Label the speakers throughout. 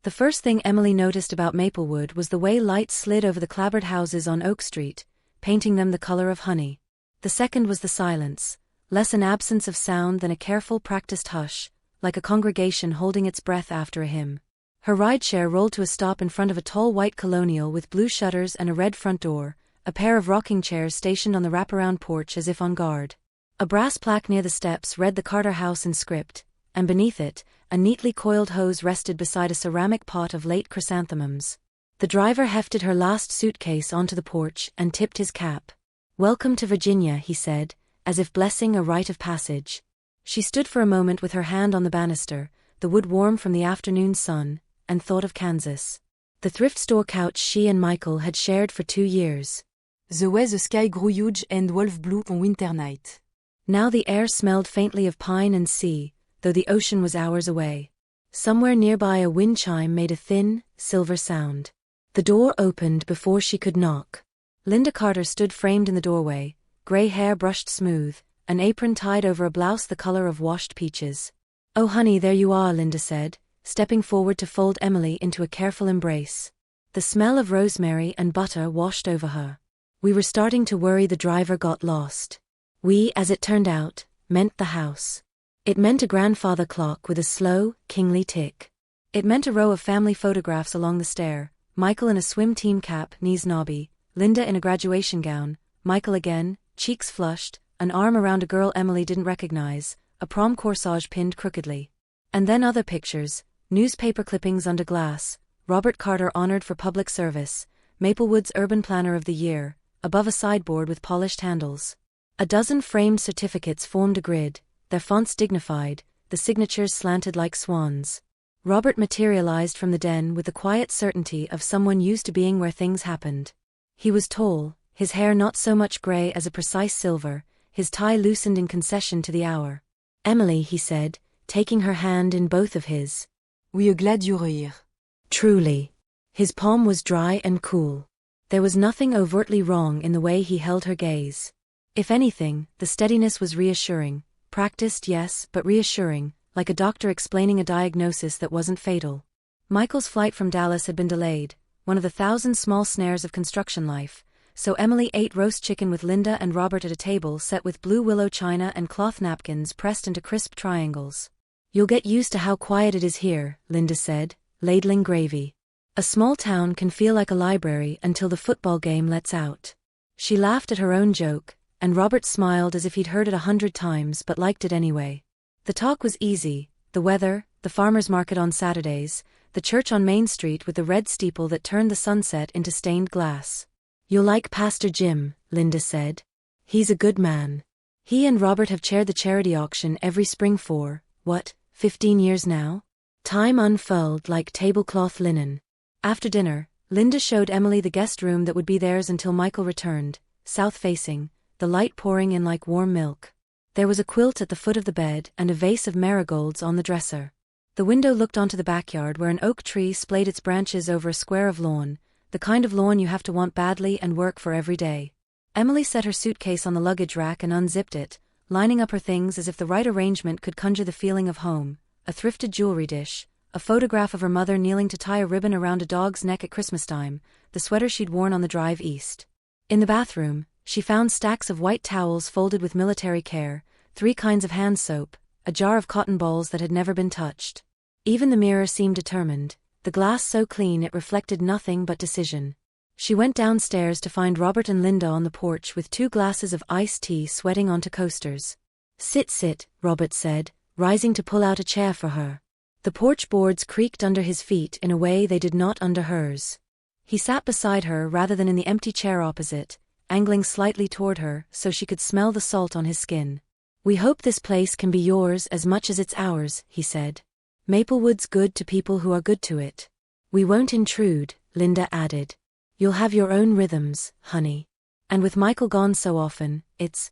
Speaker 1: The first thing Emily noticed about Maplewood was the way light slid over the clapboard houses on Oak Street, painting them the color of honey. The second was the silence, less an absence of sound than a careful practiced hush, like a congregation holding its breath after a hymn. Her rideshare rolled to a stop in front of a tall white colonial with blue shutters and a red front door, a pair of rocking chairs stationed on the wraparound porch as if on guard. A brass plaque near the steps read the Carter House in script, and beneath it, a neatly coiled hose rested beside a ceramic pot of late chrysanthemums. The driver hefted her last suitcase onto the porch and tipped his cap. "Welcome to Virginia," he said, as if blessing a rite of passage. She stood for a moment with her hand on the banister, the wood warm from the afternoon sun, and thought of Kansas. The thrift store couch she and Michael had shared for 2 years.
Speaker 2: The way the sky grew huge and wolf blue on winter night.
Speaker 1: Now the air smelled faintly of pine and sea, though the ocean was hours away. Somewhere nearby a wind chime made a thin, silver sound. The door opened before she could knock. Linda Carter stood framed in the doorway, gray hair brushed smooth, an apron tied over a blouse the color of washed peaches. "Oh honey, there you are," Linda said, stepping forward to fold Emily into a careful embrace. The smell of rosemary and butter washed over her. "We were starting to worry the driver got lost." We, as it turned out, meant the house. It meant a grandfather clock with a slow, kingly tick. It meant a row of family photographs along the stair, Michael in a swim team cap, knees knobby, Linda in a graduation gown, Michael again, cheeks flushed, an arm around a girl Emily didn't recognize, a prom corsage pinned crookedly. And then other pictures, newspaper clippings under glass, Robert Carter honored for public service, Maplewood's Urban Planner of the Year, above a sideboard with polished handles. A dozen framed certificates formed a grid, their fonts dignified, the signatures slanted like swans. Robert materialized from the den with the quiet certainty of someone used to being where things happened. He was tall, his hair not so much gray as a precise silver, his tie loosened in concession to the hour. "Emily," he said, taking her hand in both of his.
Speaker 2: "We are glad you're here."
Speaker 1: Truly. His palm was dry and cool. There was nothing overtly wrong in the way he held her gaze. If anything, the steadiness was reassuring. Practiced, yes, but reassuring, like a doctor explaining a diagnosis that wasn't fatal. Michael's flight from Dallas had been delayed, one of the 1,000 small snares of construction life, so Emily ate roast chicken with Linda and Robert at a table set with blue willow china and cloth napkins pressed into crisp triangles. "You'll get used to how quiet it is here," Linda said, ladling gravy. "A small town can feel like a library until the football game lets out." She laughed at her own joke, and Robert smiled as if he'd heard it 100 times but liked it anyway. The talk was easy, the weather, the farmer's market on Saturdays, the church on Main Street with the red steeple that turned the sunset into stained glass. "You'll like Pastor Jim," Linda said. "He's a good man. He and Robert have chaired the charity auction every spring for, 15 years now?" Time unfurled like tablecloth linen. After dinner, Linda showed Emily the guest room that would be theirs until Michael returned, south-facing, the light pouring in like warm milk. There was a quilt at the foot of the bed and a vase of marigolds on the dresser. The window looked onto the backyard where an oak tree splayed its branches over a square of lawn, the kind of lawn you have to want badly and work for every day. Emily set her suitcase on the luggage rack and unzipped it, lining up her things as if the right arrangement could conjure the feeling of home, a thrifted jewelry dish, a photograph of her mother kneeling to tie a ribbon around a dog's neck at Christmas time, the sweater she'd worn on the drive east. In the bathroom, she found stacks of white towels folded with military care, 3 kinds of hand soap, a jar of cotton balls that had never been touched. Even the mirror seemed determined, the glass so clean it reflected nothing but decision. She went downstairs to find Robert and Linda on the porch with 2 glasses of iced tea sweating onto coasters. Sit, Robert said, rising to pull out a chair for her. The porch boards creaked under his feet in a way they did not under hers. He sat beside her rather than in the empty chair opposite, angling slightly toward her so she could smell the salt on his skin. "We hope this place can be yours as much as it's ours," he said. "Maplewood's good to people who are good to it." "We won't intrude," Linda added. "You'll have your own rhythms, honey. And with Michael gone so often, it's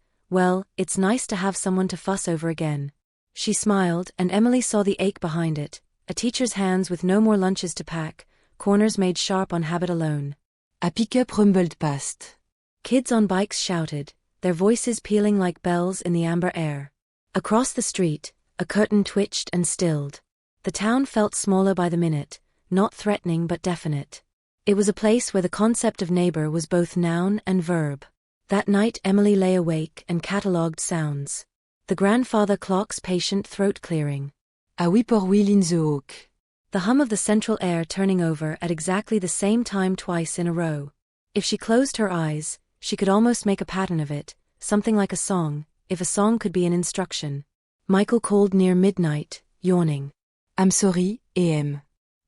Speaker 1: nice to have someone to fuss over again." She smiled, and Emily saw the ache behind it, a teacher's hands with no more lunches to pack, corners made sharp on habit alone.
Speaker 2: A pickup rumbled past.
Speaker 1: Kids on bikes shouted, their voices pealing like bells in the amber air. Across the street, a curtain twitched and stilled. The town felt smaller by the minute, not threatening but definite. It was a place where the concept of neighbor was both noun and verb. That night Emily lay awake and catalogued sounds. The grandfather clock's patient throat clearing.
Speaker 2: A whippoorwill in the oak.
Speaker 1: The hum of the central air turning over at exactly the same time twice in a row. If she closed her eyes, she could almost make a pattern of it, something like a song, if a song could be an instruction. Michael called near midnight, yawning.
Speaker 2: I'm sorry, AM.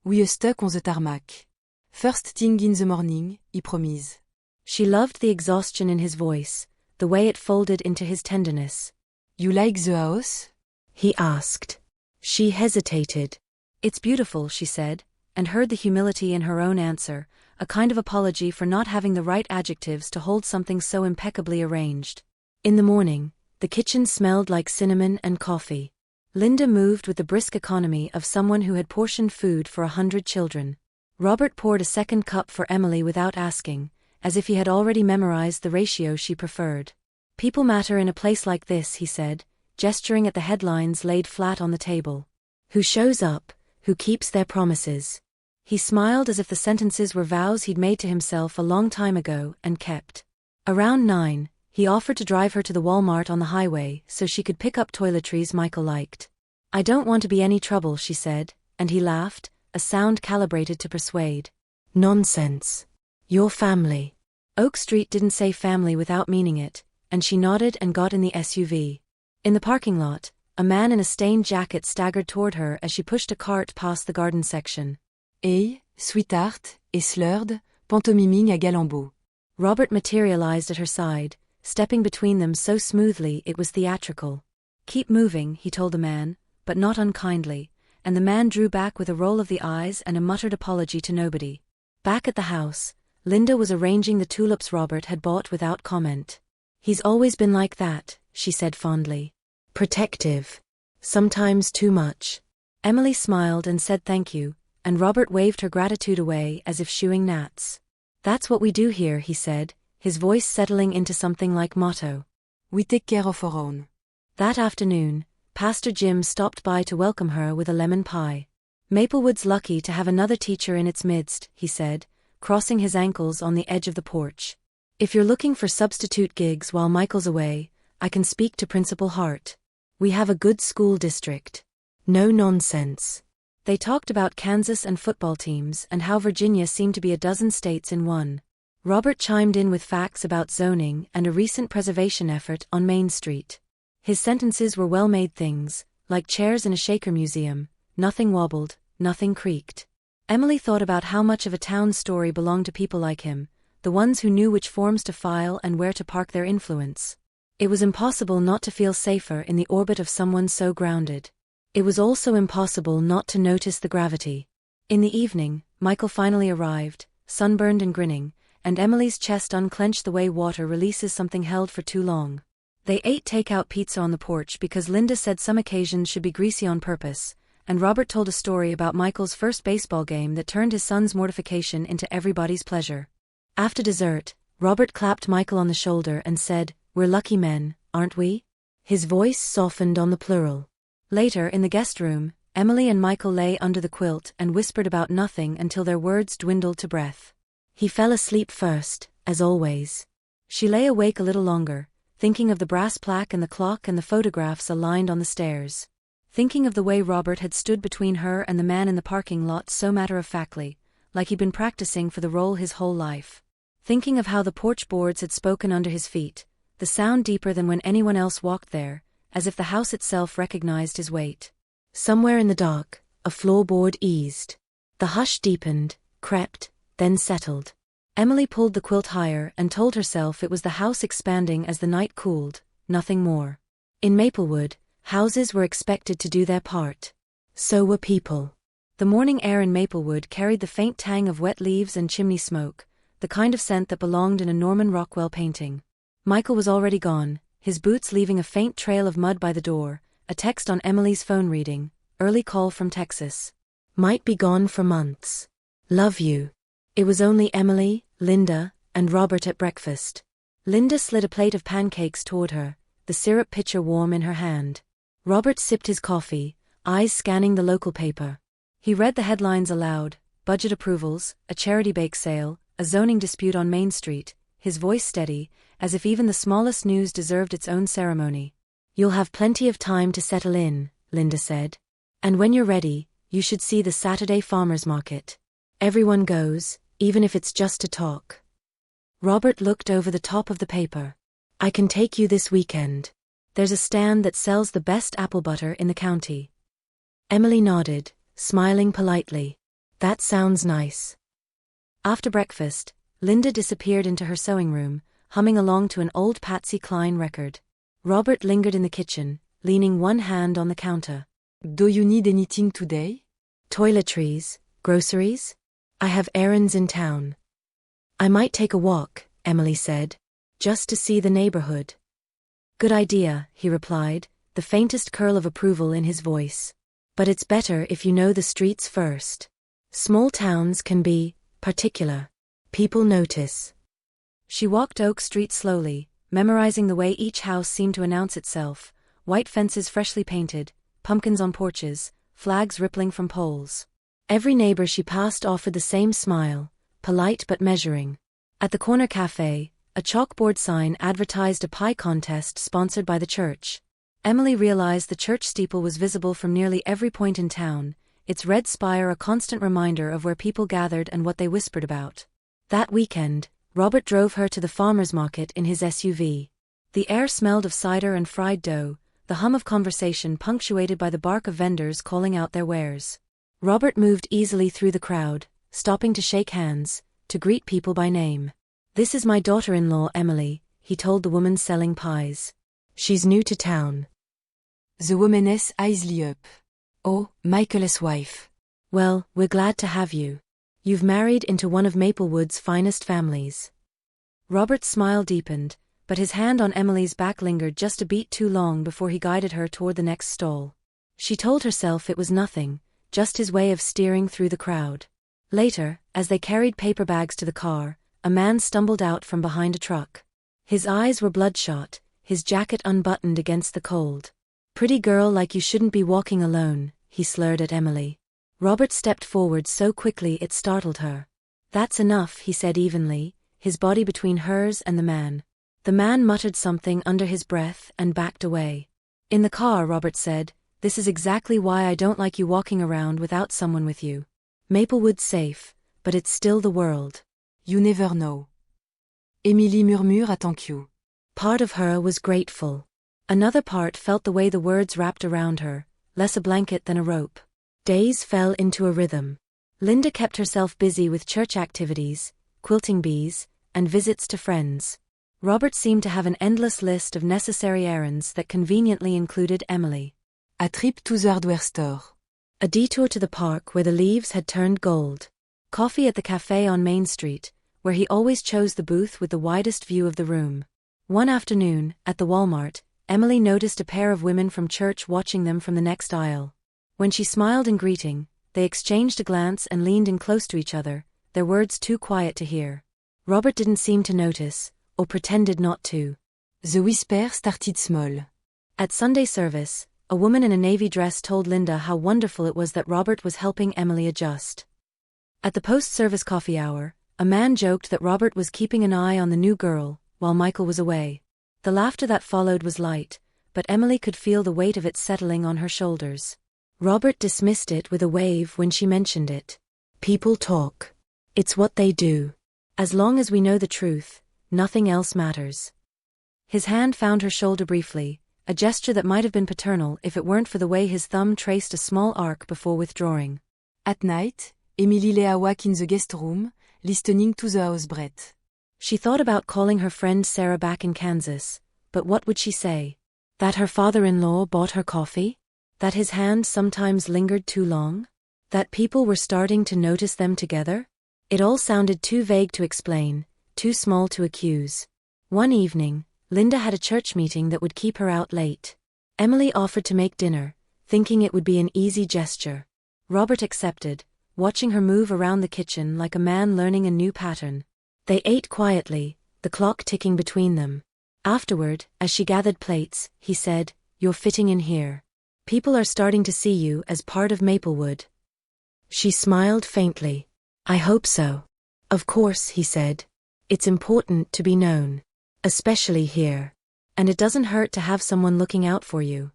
Speaker 2: We are stuck on the tarmac. First thing in the morning, he promised.
Speaker 1: She loved the exhaustion in his voice, the way it folded into his tenderness.
Speaker 2: You like the house?
Speaker 1: He asked. She hesitated. It's beautiful, she said, and heard the humility in her own answer, a kind of apology for not having the right adjectives to hold something so impeccably arranged. In the morning, the kitchen smelled like cinnamon and coffee. Linda moved with the brisk economy of someone who had portioned food for 100 children. Robert poured a second cup for Emily without asking, as if he had already memorized the ratio she preferred. People matter in a place like this, he said, gesturing at the headlines laid flat on the table. Who shows up, who keeps their promises. He smiled as if the sentences were vows he'd made to himself a long time ago and kept. Around 9, he offered to drive her to the Walmart on the highway so she could pick up toiletries Michael liked. I don't want to be any trouble, she said, and he laughed, a sound calibrated to persuade. Nonsense. Your family. Oak Street didn't say family without meaning it, and she nodded and got in the SUV. In the parking lot, a man in a stained jacket staggered toward her as she pushed a cart past the garden section.
Speaker 2: Hey, sweetheart, et slurred, pantomiming à Galambeau.
Speaker 1: Robert materialized at her side, stepping between them so smoothly it was theatrical. Keep moving, he told the man, but not unkindly, and the man drew back with a roll of the eyes and a muttered apology to nobody. Back at the house, Linda was arranging the tulips Robert had bought without comment. He's always been like that, she said fondly. Protective. Sometimes too much. Emily smiled and said thank you, and Robert waved her gratitude away as if shooing gnats. That's what we do here, he said, his voice settling into something like motto.
Speaker 2: We take care of our own.
Speaker 1: That afternoon, Pastor Jim stopped by to welcome her with a lemon pie. Maplewood's lucky to have another teacher in its midst, he said, crossing his ankles on the edge of the porch. If you're looking for substitute gigs while Michael's away, I can speak to Principal Hart. We have a good school district. No nonsense. They talked about Kansas and football teams and how Virginia seemed to be a dozen states in one. Robert chimed in with facts about zoning and a recent preservation effort on Main Street. His sentences were well-made things, like chairs in a Shaker museum, nothing wobbled, nothing creaked. Emily thought about how much of a town's story belonged to people like him, the ones who knew which forms to file and where to park their influence. It was impossible not to feel safer in the orbit of someone so grounded. It was also impossible not to notice the gravity. In the evening, Michael finally arrived, sunburned and grinning, and Emily's chest unclenched the way water releases something held for too long. They ate takeout pizza on the porch because Linda said some occasions should be greasy on purpose, and Robert told a story about Michael's first baseball game that turned his son's mortification into everybody's pleasure. After dessert, Robert clapped Michael on the shoulder and said, "We're lucky men, aren't we?" His voice softened on the plural. Later, in the guest room, Emily and Michael lay under the quilt and whispered about nothing until their words dwindled to breath. He fell asleep first, as always. She lay awake a little longer, thinking of the brass plaque and the clock and the photographs aligned on the stairs. Thinking of the way Robert had stood between her and the man in the parking lot so matter-of-factly, like he'd been practicing for the role his whole life. Thinking of how the porch boards had spoken under his feet, the sound deeper than when anyone else walked there, as if the house itself recognized his weight. Somewhere in the dark, a floorboard eased. The hush deepened, crept, then settled. Emily pulled the quilt higher and told herself it was the house expanding as the night cooled, nothing more. In Maplewood, houses were expected to do their part. So were people. The morning air in Maplewood carried the faint tang of wet leaves and chimney smoke, the kind of scent that belonged in a Norman Rockwell painting. Michael was already gone, his boots leaving a faint trail of mud by the door, a text on Emily's phone reading, "Early call from Texas. Might be gone for months. Love you." It was only Emily, Linda, and Robert at breakfast. Linda slid a plate of pancakes toward her, the syrup pitcher warm in her hand. Robert sipped his coffee, eyes scanning the local paper. He read the headlines aloud, budget approvals, a charity bake sale, a zoning dispute on Main Street, his voice steady, as if even the smallest news deserved its own ceremony. "You'll have plenty of time to settle in," Linda said. "And when you're ready, you should see the Saturday farmers market. Everyone goes, even if it's just to talk." Robert looked over the top of the paper. "I can take you this weekend. There's a stand that sells the best apple butter in the county." Emily nodded, smiling politely. "That sounds nice." After breakfast, Linda disappeared into her sewing room, humming along to an old Patsy Cline record. Robert lingered in the kitchen, leaning one hand on the counter.
Speaker 2: Do you need anything today?
Speaker 1: "Toiletries, groceries? I have errands in town." "I might take a walk," Emily said, "just to see the neighborhood." "Good idea," he replied, the faintest curl of approval in his voice. "But it's better if you know the streets first. Small towns can be particular. People notice." She walked Oak Street slowly, memorizing the way each house seemed to announce itself: white fences freshly painted, pumpkins on porches, flags rippling from poles. Every neighbor she passed offered the same smile, polite but measuring. At the corner cafe, a chalkboard sign advertised a pie contest sponsored by the church. Emily realized the church steeple was visible from nearly every point in town, its red spire a constant reminder of where people gathered and what they whispered about. That weekend, Robert drove her to the farmers market in his SUV. The air smelled of cider and fried dough, the hum of conversation punctuated by the bark of vendors calling out their wares. Robert moved easily through the crowd, stopping to shake hands, to greet people by name. "This is my daughter-in-law Emily," he told the woman selling pies. "She's new to town."
Speaker 2: The woman's eyes lit up. "Oh, Michael's wife.
Speaker 1: "Well, we're glad to have you. You've married into one of Maplewood's finest families." Robert's smile deepened, but his hand on Emily's back lingered just a beat too long before he guided her toward the next stall. She told herself it was nothing, just his way of steering through the crowd. Later, as they carried paper bags to the car, a man stumbled out from behind a truck. His eyes were bloodshot, his jacket unbuttoned against the cold. "Pretty girl like you shouldn't be walking alone," he slurred at Emily. Robert stepped forward so quickly it startled her. "That's enough," he said evenly, his body between hers and the man. The man muttered something under his breath and backed away. In the car, Robert said, "This is exactly why I don't like you walking around without someone with you. Maplewood's safe, but it's still the world.
Speaker 2: You never know." Emily murmura thank you.
Speaker 1: Part of her was grateful. Another part felt the way the words wrapped around her, less a blanket than a rope. Days fell into a rhythm. Linda kept herself busy with church activities, quilting bees, and visits to friends. Robert seemed to have an endless list of necessary errands that conveniently included Emily.
Speaker 2: A trip to the hardware store.
Speaker 1: A detour to the park where the leaves had turned gold. Coffee at the cafe on Main Street, where he always chose the booth with the widest view of the room. One afternoon, at the Walmart, Emily noticed a pair of women from church watching them from the next aisle. When she smiled in greeting, they exchanged a glance and leaned in close to each other, their words too quiet to hear. Robert didn't seem to notice, or pretended not to.
Speaker 2: The whisper started small.
Speaker 1: At Sunday service, a woman in a navy dress told Linda how wonderful it was that Robert was helping Emily adjust. At the post-service coffee hour, a man joked that Robert was keeping an eye on the new girl, while Michael was away. The laughter that followed was light, but Emily could feel the weight of it settling on her shoulders. Robert dismissed it with a wave when she mentioned it. "People talk. It's what they do. As long as we know the truth, nothing else matters." His hand found her shoulder briefly, a gesture that might have been paternal if it weren't for the way his thumb traced a small arc before withdrawing.
Speaker 2: At night, Emily lay awake in the guest room, listening to the house breath.
Speaker 1: She thought about calling her friend Sarah back in Kansas, but what would she say? That her father-in-law bought her coffee? That his hand sometimes lingered too long? That people were starting to notice them together? It all sounded too vague to explain, too small to accuse. One evening, Linda had a church meeting that would keep her out late. Emily offered to make dinner, thinking it would be an easy gesture. Robert accepted, watching her move around the kitchen like a man learning a new pattern. They ate quietly, the clock ticking between them. Afterward, as she gathered plates, he said, "You're fitting in here. People are starting to see you as part of Maplewood." She smiled faintly. I hope so. Of course, he said. It's important to be known. Especially here. And it doesn't hurt to have someone looking out for you.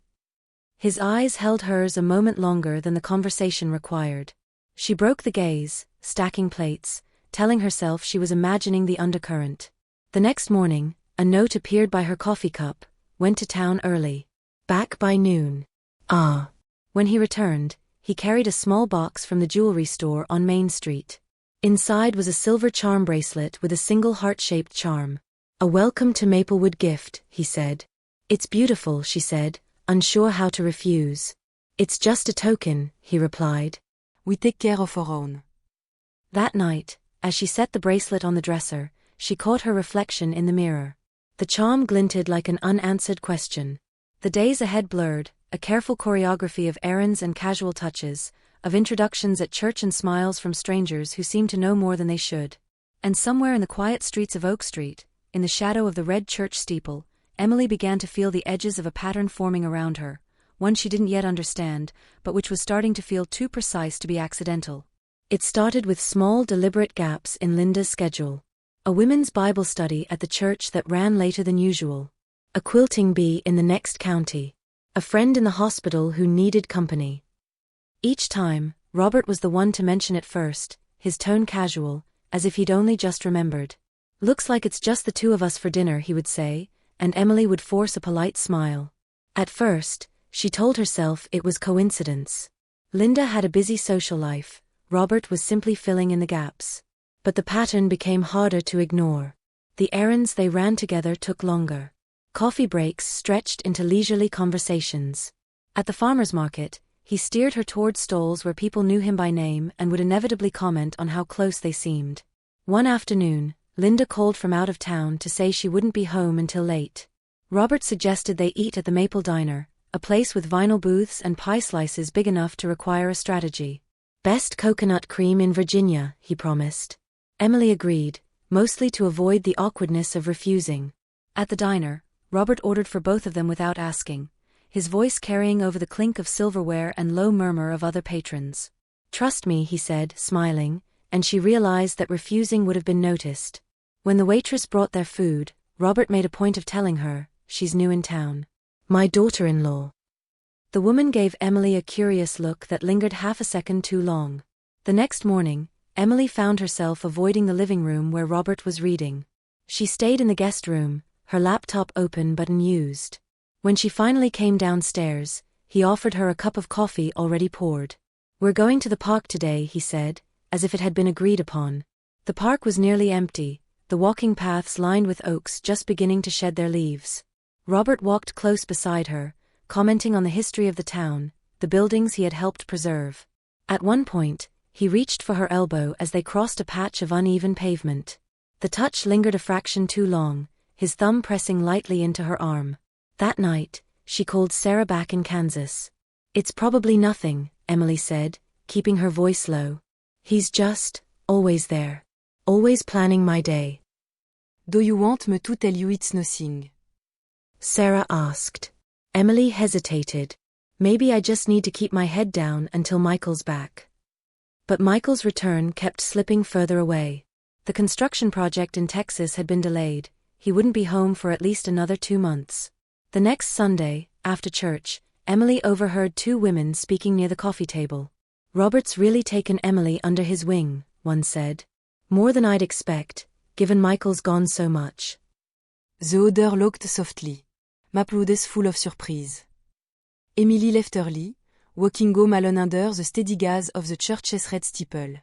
Speaker 1: His eyes held hers a moment longer than the conversation required. She broke the gaze, stacking plates, telling herself she was imagining the undercurrent. The next morning, a note appeared by her coffee cup, went to town early. Back by noon. Ah. When he returned, he carried a small box from the jewelry store on Main Street. Inside was a silver charm bracelet with a single heart-shaped charm. A welcome to Maplewood gift, he said. It's beautiful, she said, unsure how to refuse. It's just a token, he replied.
Speaker 2: We take care of our own.
Speaker 1: That night, as she set the bracelet on the dresser, she caught her reflection in the mirror. The charm glinted like an unanswered question. The days ahead blurred, a careful choreography of errands and casual touches, of introductions at church and smiles from strangers who seemed to know more than they should. And somewhere in the quiet streets of Oak Street, in the shadow of the red church steeple, Emily began to feel the edges of a pattern forming around her, one she didn't yet understand, but which was starting to feel too precise to be accidental. It started with small, deliberate gaps in Linda's schedule. A women's Bible study at the church that ran later than usual. A quilting bee in the next county. A friend in the hospital who needed company. Each time, Robert was the one to mention it first, his tone casual, as if he'd only just remembered. Looks like it's just the two of us for dinner, he would say, and Emily would force a polite smile. At first, she told herself it was coincidence. Linda had a busy social life, Robert was simply filling in the gaps. But the pattern became harder to ignore. The errands they ran together took longer. Coffee breaks stretched into leisurely conversations. At the farmer's market, he steered her toward stalls where people knew him by name and would inevitably comment on how close they seemed. One afternoon, Linda called from out of town to say she wouldn't be home until late. Robert suggested they eat at the Maple Diner, a place with vinyl booths and pie slices big enough to require a strategy. Best coconut cream in Virginia, he promised. Emily agreed, mostly to avoid the awkwardness of refusing. At the diner, Robert ordered for both of them without asking, his voice carrying over the clink of silverware and low murmur of other patrons. Trust me, he said, smiling, and she realized that refusing would have been noticed. When the waitress brought their food, Robert made a point of telling her, she's new in town. My daughter-in-law. The woman gave Emily a curious look that lingered half a second too long. The next morning, Emily found herself avoiding the living room where Robert was reading. She stayed in the guest room, her laptop open but unused. When she finally came downstairs, he offered her a cup of coffee already poured. We're going to the park today, he said, as if it had been agreed upon. The park was nearly empty, the walking paths lined with oaks just beginning to shed their leaves. Robert walked close beside her, commenting on the history of the town, the buildings he had helped preserve. At one point, he reached for her elbow as they crossed a patch of uneven pavement. The touch lingered a fraction too long, his thumb pressing lightly into her arm. That night, she called Sarah back in Kansas. It's probably nothing, Emily said, keeping her voice low. He's just, always there. Always planning my day.
Speaker 2: Do you want me to tell you it's nothing?
Speaker 1: Sarah asked. Emily hesitated. Maybe I just need to keep my head down until Michael's back. But Michael's return kept slipping further away. The construction project in Texas had been delayed. He wouldn't be home for at least another 2 months. The next Sunday, after church, Emily overheard 2 women speaking near the coffee table. Robert's really taken Emily under his wing, one said. More than I'd expect, given Michael's gone so much.
Speaker 2: The other looked softly. M'applaudis full of surprise. Emily left early, walking home alone under the steady gaze of the church's red steeple.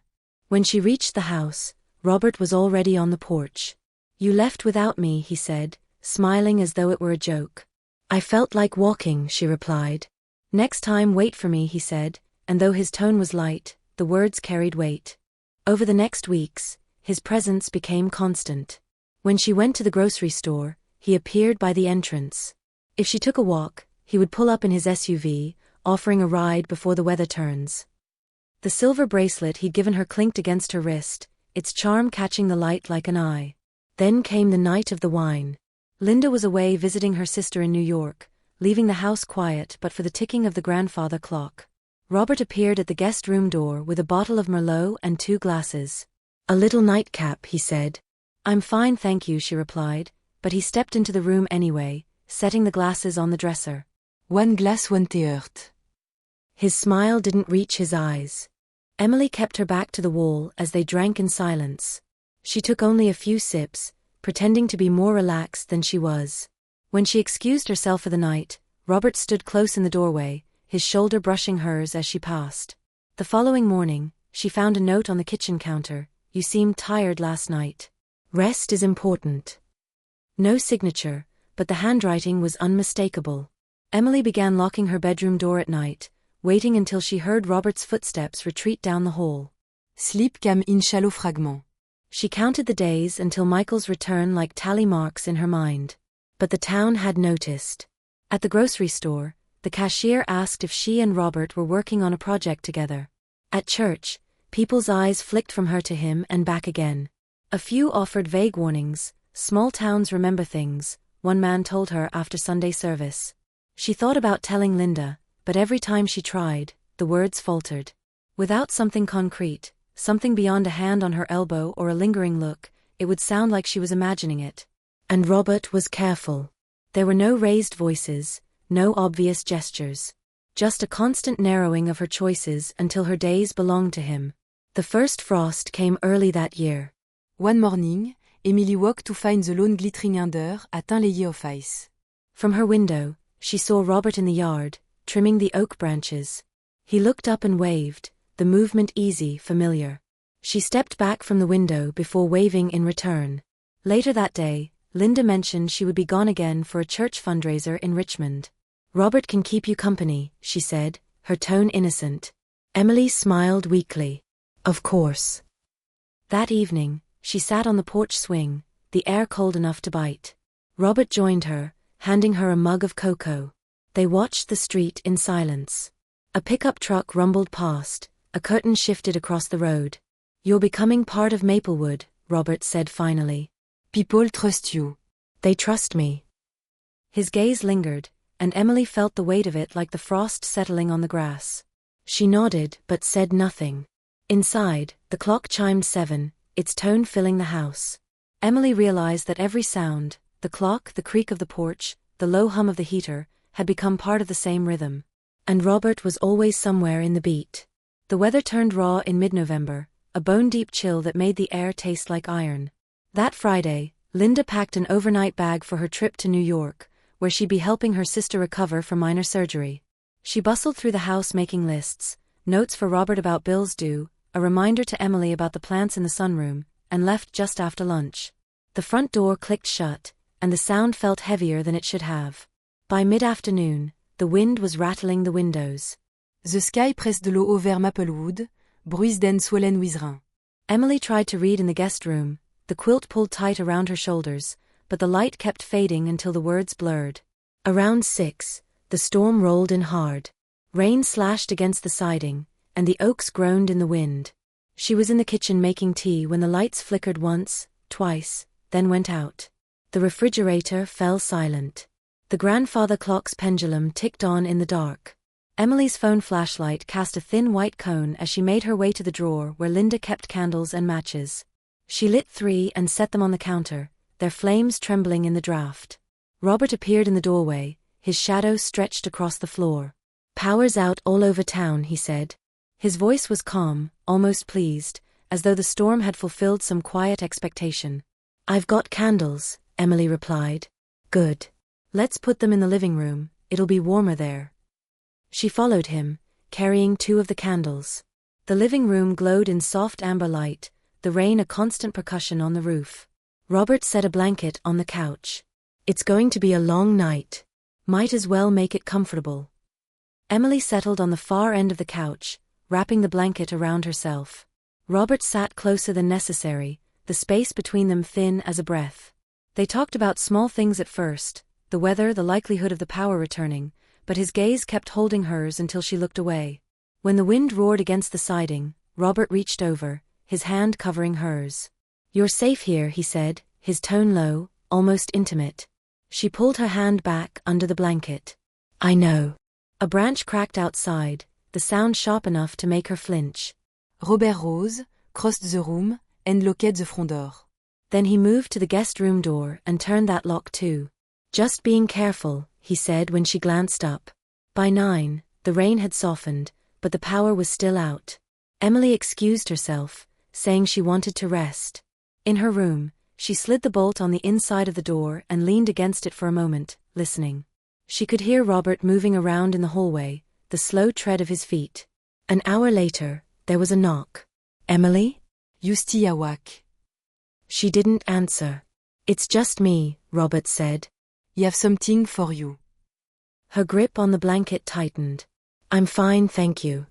Speaker 1: When she reached the house, Robert was already on the porch. You left without me, he said, smiling as though it were a joke. I felt like walking, she replied. Next time wait for me, he said, and though his tone was light, the words carried weight. Over the next weeks, his presence became constant. When she went to the grocery store, he appeared by the entrance. If she took a walk, he would pull up in his SUV, offering a ride before the weather turns. The silver bracelet he'd given her clinked against her wrist, its charm catching the light like an eye. Then came the night of the wine. Linda was away visiting her sister in New York, leaving the house quiet but for the ticking of the grandfather clock. Robert appeared at the guest room door with a bottle of Merlot and 2 glasses. "A little nightcap," he said. "I'm fine, thank you," she replied, but he stepped into the room anyway, setting the glasses on the dresser.
Speaker 2: One glass, one teurt.
Speaker 1: His smile didn't reach his eyes. Emily kept her back to the wall as they drank in silence. She took only a few sips, pretending to be more relaxed than she was. When she excused herself for the night, Robert stood close in the doorway, his shoulder brushing hers as she passed. The following morning, she found a note on the kitchen counter: "You seemed tired last night. Rest is important." No signature, but the handwriting was unmistakable. Emily began locking her bedroom door at night, waiting until she heard Robert's footsteps retreat down the hall.
Speaker 2: Sleep came in shallow fragments.
Speaker 1: She counted the days until Michael's return like tally marks in her mind. But the town had noticed. At the grocery store, the cashier asked if she and Robert were working on a project together. At church, people's eyes flicked from her to him and back again. A few offered vague warnings. "Small towns remember things," one man told her after Sunday service. She thought about telling Linda, but every time she tried, the words faltered. Without something concrete, something beyond a hand on her elbow or a lingering look, it would sound like she was imagining it. And Robert was careful. There were no raised voices, no obvious gestures. Just a constant narrowing of her choices until her days belonged to him. The first frost came early that year.
Speaker 2: One morning, Emily woke to find the lawn glittering under a thin layer of ice.
Speaker 1: From her window, she saw Robert in the yard, trimming the oak branches. He looked up and waved, the movement easy, familiar. She stepped back from the window before waving in return. Later that day, Linda mentioned she would be gone again for a church fundraiser in Richmond. "Robert can keep you company," she said, her tone innocent. Emily smiled weakly. "Of course." That evening, she sat on the porch swing, the air cold enough to bite. Robert joined her, handing her a mug of cocoa. They watched the street in silence. A pickup truck rumbled past, a curtain shifted across the road. "You're becoming part of Maplewood," Robert said finally.
Speaker 2: "People trust you."
Speaker 1: "They trust me." His gaze lingered, and Emily felt the weight of it like the frost settling on the grass. She nodded but said nothing. Inside, the clock chimed 7, its tone filling the house. Emily realized that every sound, the clock, the creak of the porch, the low hum of the heater, had become part of the same rhythm. And Robert was always somewhere in the beat. The weather turned raw in mid-November, a bone-deep chill that made the air taste like iron. That Friday, Linda packed an overnight bag for her trip to New York, where she'd be helping her sister recover from minor surgery. She bustled through the house making lists, notes for Robert about bills due, a reminder to Emily about the plants in the sunroom, and left just after lunch. The front door clicked shut, and the sound felt heavier than it should have. By mid-afternoon, the wind was rattling the windows.
Speaker 2: The sky pressed de l'eau over Maplewood, bruise den swollen with rain.
Speaker 1: Emily tried to read in the guest room, the quilt pulled tight around her shoulders, but the light kept fading until the words blurred. Around 6, the storm rolled in hard. Rain slashed against the siding, and the oaks groaned in the wind. She was in the kitchen making tea when the lights flickered once, twice, then went out. The refrigerator fell silent. The grandfather clock's pendulum ticked on in the dark. Emily's phone flashlight cast a thin white cone as she made her way to the drawer where Linda kept candles and matches. She lit 3 and set them on the counter, their flames trembling in the draft. Robert appeared in the doorway, his shadow stretched across the floor. "Power's out all over town," he said. His voice was calm, almost pleased, as though the storm had fulfilled some quiet expectation. "I've got candles," Emily replied. "Good. Let's put them in the living room, it'll be warmer there." She followed him, carrying 2 of the candles. The living room glowed in soft amber light, the rain a constant percussion on the roof. Robert set a blanket on the couch. "It's going to be a long night. Might as well make it comfortable." Emily settled on the far end of the couch, wrapping the blanket around herself. Robert sat closer than necessary, the space between them thin as a breath. They talked about small things at first, the weather, the likelihood of the power returning, but his gaze kept holding hers until she looked away. When the wind roared against the siding, Robert reached over, his hand covering hers. "You're safe here," he said, his tone low, almost intimate. She pulled her hand back under the blanket. "I know." A branch cracked outside, the sound sharp enough to make her flinch.
Speaker 2: Robert rose, crossed the room, and locked the front door.
Speaker 1: Then he moved to the guest room door and turned that lock too. "Just being careful," he said when she glanced up. By 9, the rain had softened, but the power was still out. Emily excused herself, saying she wanted to rest. In her room, she slid the bolt on the inside of the door and leaned against it for a moment, listening. She could hear Robert moving around in the hallway, the slow tread of his feet. An hour later, there was a knock. "Emily?"
Speaker 2: Justy awake.
Speaker 1: She didn't answer. "It's just me," Robert said.
Speaker 2: "Y'ave something for you."
Speaker 1: Her grip on the blanket tightened. "I'm fine, thank you."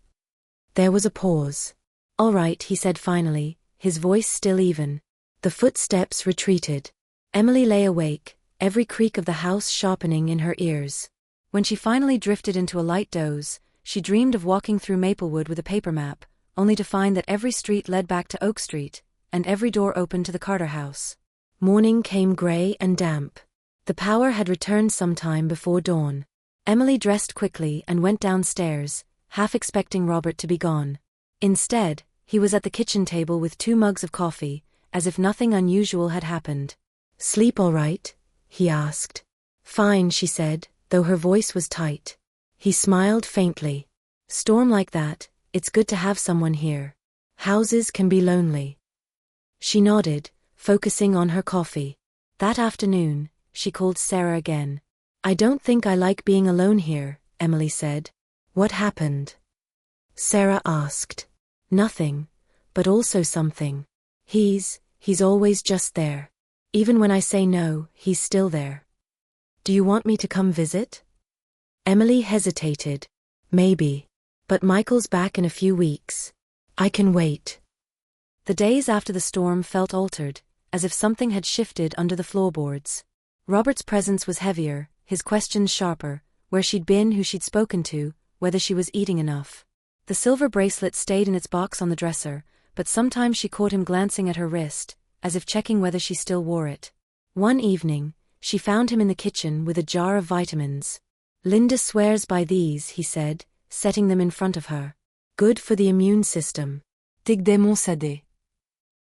Speaker 1: There was a pause. "All right," he said finally, his voice still even. The footsteps retreated. Emily lay awake, every creak of the house sharpening in her ears. When she finally drifted into a light doze, she dreamed of walking through Maplewood with a paper map, only to find that every street led back to Oak Street, and every door opened to the Carter house. Morning came gray and damp. The power had returned sometime before dawn. Emily dressed quickly and went downstairs, half expecting Robert to be gone. Instead, he was at the kitchen table with 2 mugs of coffee, as if nothing unusual had happened. "Sleep all right?" he asked. "Fine," she said, though her voice was tight. He smiled faintly. "Storm like that, it's good to have someone here. Houses can be lonely." She nodded, focusing on her coffee. That afternoon, she called Sarah again. "I don't think I like being alone here," Emily said. "What happened?" Sarah asked. "Nothing, but also something. He's always just there. Even when I say no, he's still there." "Do you want me to come visit?" Emily hesitated. "Maybe. But Michael's back in a few weeks. I can wait." The days after the storm felt altered, as if something had shifted under the floorboards. Robert's presence was heavier, his questions sharper, where she'd been, who she'd spoken to, whether she was eating enough. The silver bracelet stayed in its box on the dresser, but sometimes she caught him glancing at her wrist, as if checking whether she still wore it. One evening, she found him in the kitchen with a jar of vitamins. "Linda swears by these," he said, setting them in front of her. "Good for the immune system."
Speaker 2: Take them on Sade.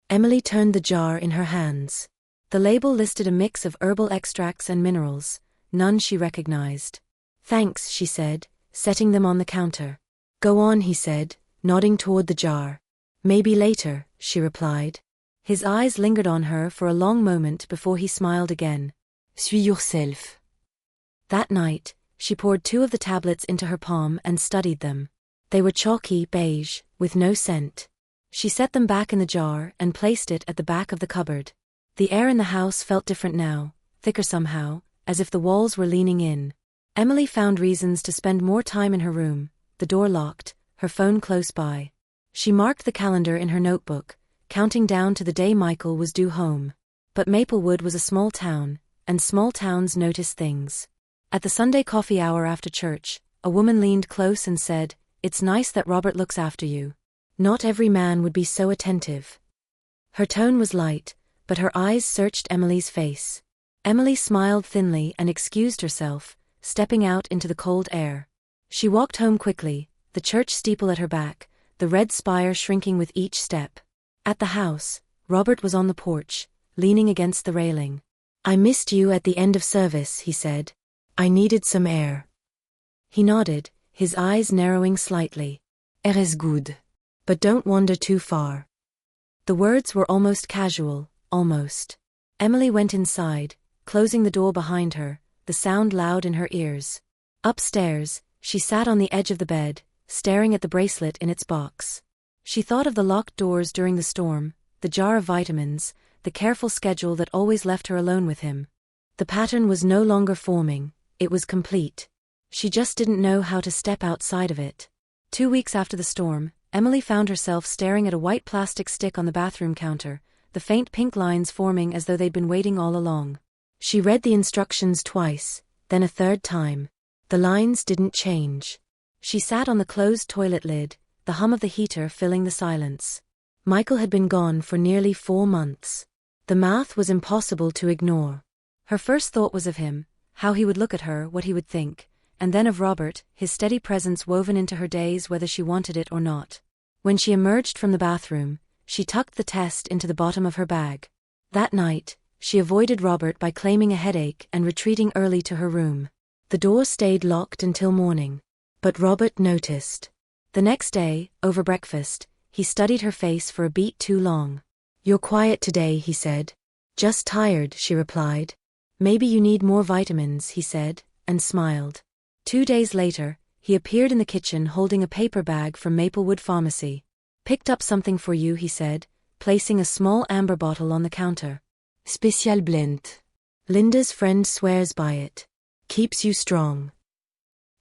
Speaker 1: Emily turned the jar in her hands. The label listed a mix of herbal extracts and minerals, none she recognized. "Thanks," she said, setting them on the counter. "Go on," he said, nodding toward the jar. "Maybe later," she replied. His eyes lingered on her for a long moment before he smiled again.
Speaker 2: Suis yourself.
Speaker 1: That night, she poured 2 of the tablets into her palm and studied them. They were chalky beige, with no scent. She set them back in the jar and placed it at the back of the cupboard. The air in the house felt different now, thicker somehow, as if the walls were leaning in. Emily found reasons to spend more time in her room, the door locked, her phone close by. She marked the calendar in her notebook, counting down to the day Michael was due home. But Maplewood was a small town, and small towns notice things. At the Sunday coffee hour after church, a woman leaned close and said, "It's nice that Robert looks after you. Not every man would be so attentive." Her tone was light, but her eyes searched Emily's face. Emily smiled thinly and excused herself, stepping out into the cold air. She walked home quickly, the church steeple at her back, the red spire shrinking with each step. At the house, Robert was on the porch, leaning against the railing. "I missed you at the end of service," he said. "I needed some air." He nodded, his eyes narrowing slightly.
Speaker 2: Air is good.
Speaker 1: "But don't wander too far." The words were almost casual, almost. Emily went inside, closing the door behind her, the sound loud in her ears. Upstairs, she sat on the edge of the bed, staring at the bracelet in its box. She thought of the locked doors during the storm, the jar of vitamins, the careful schedule that always left her alone with him. The pattern was no longer forming, it was complete. She just didn't know how to step outside of it. 2 weeks after the storm, Emily found herself staring at a white plastic stick on the bathroom counter, the faint pink lines forming as though they'd been waiting all along. She read the instructions twice, then a third time. The lines didn't change. She sat on the closed toilet lid, the hum of the heater filling the silence. Michael had been gone for nearly 4 months. The math was impossible to ignore. Her first thought was of him, how he would look at her, what he would think, and then of Robert, his steady presence woven into her days whether she wanted it or not. When she emerged from the bathroom, she tucked the test into the bottom of her bag. That night, she avoided Robert by claiming a headache and retreating early to her room. The door stayed locked until morning. But Robert noticed. The next day, over breakfast, he studied her face for a beat too long. "You're quiet today," he said. "Just tired," she replied. "Maybe you need more vitamins," he said, and smiled. 2 days later, he appeared in the kitchen holding a paper bag from Maplewood Pharmacy. "Picked up something for you," he said, placing a small amber bottle on the counter. "Special blend. Linda's friend swears by it. Keeps you strong."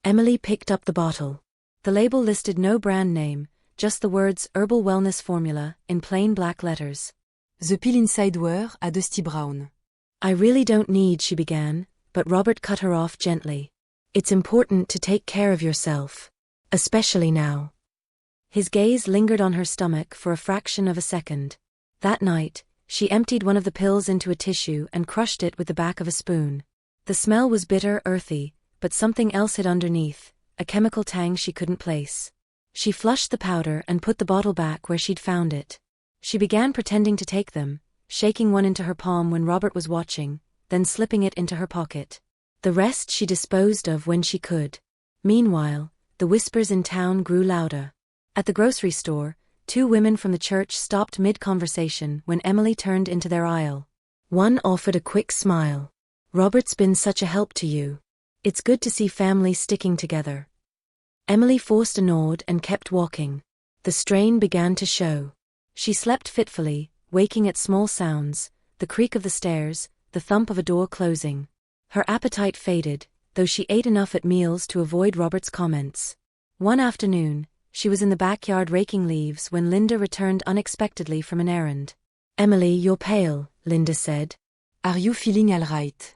Speaker 1: Emily picked up the bottle. The label listed no brand name, just the words Herbal Wellness Formula in plain black letters.
Speaker 2: The Pill Inside Wear à Dusty Brown.
Speaker 1: "I really don't need," she began, but Robert cut her off gently. "It's important to take care of yourself. Especially now." His gaze lingered on her stomach for a fraction of a second. That night, she emptied one of the pills into a tissue and crushed it with the back of a spoon. The smell was bitter, earthy, but something else hid underneath, a chemical tang she couldn't place. She flushed the powder and put the bottle back where she'd found it. She began pretending to take them, shaking one into her palm when Robert was watching, then slipping it into her pocket. The rest she disposed of when she could. Meanwhile, the whispers in town grew louder. At the grocery store, 2 women from the church stopped mid-conversation when Emily turned into their aisle. One offered a quick smile. "Robert's been such a help to you. It's good to see family sticking together." Emily forced a nod and kept walking. The strain began to show. She slept fitfully, waking at small sounds, the creak of the stairs, the thump of a door closing. Her appetite faded, though she ate enough at meals to avoid Robert's comments. One afternoon, she was in the backyard raking leaves when Linda returned unexpectedly from an errand. "Emily, you're pale," Linda said.
Speaker 2: Are you feeling all right?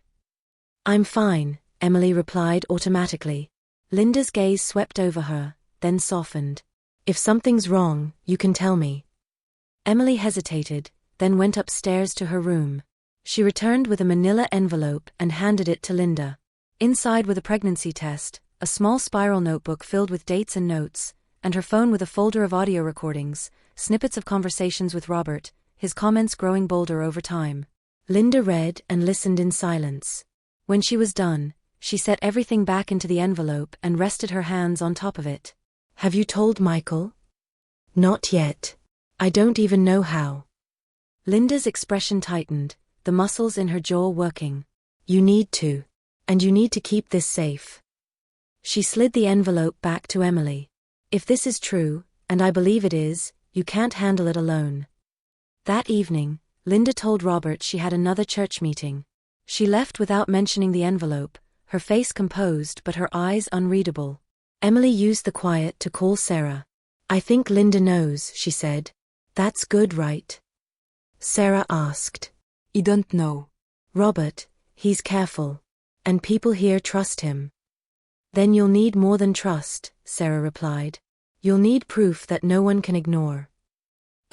Speaker 1: "I'm fine," Emily replied automatically. Linda's gaze swept over her, then softened. "If something's wrong, you can tell me." Emily hesitated, then went upstairs to her room. She returned with a manila envelope and handed it to Linda. Inside were the pregnancy test, a small spiral notebook filled with dates and notes, and her phone with a folder of audio recordings, snippets of conversations with Robert, his comments growing bolder over time. Linda read and listened in silence. When she was done, she set everything back into the envelope and rested her hands on top of it. "Have you told Michael?" "Not yet. I don't even know how." Linda's expression tightened, the muscles in her jaw working. "You need to. And you need to keep this safe." She slid the envelope back to Emily. "If this is true, and I believe it is, you can't handle it alone." That evening, Linda told Robert she had another church meeting. She left without mentioning the envelope, her face composed but her eyes unreadable. Emily used the quiet to call Sarah. "I think Linda knows," she said. "That's good, right?" Sarah asked.
Speaker 2: "I don't know."
Speaker 1: "Robert, he's careful. And people here trust him." "Then you'll need more than trust," Sarah replied. "You'll need proof that no one can ignore."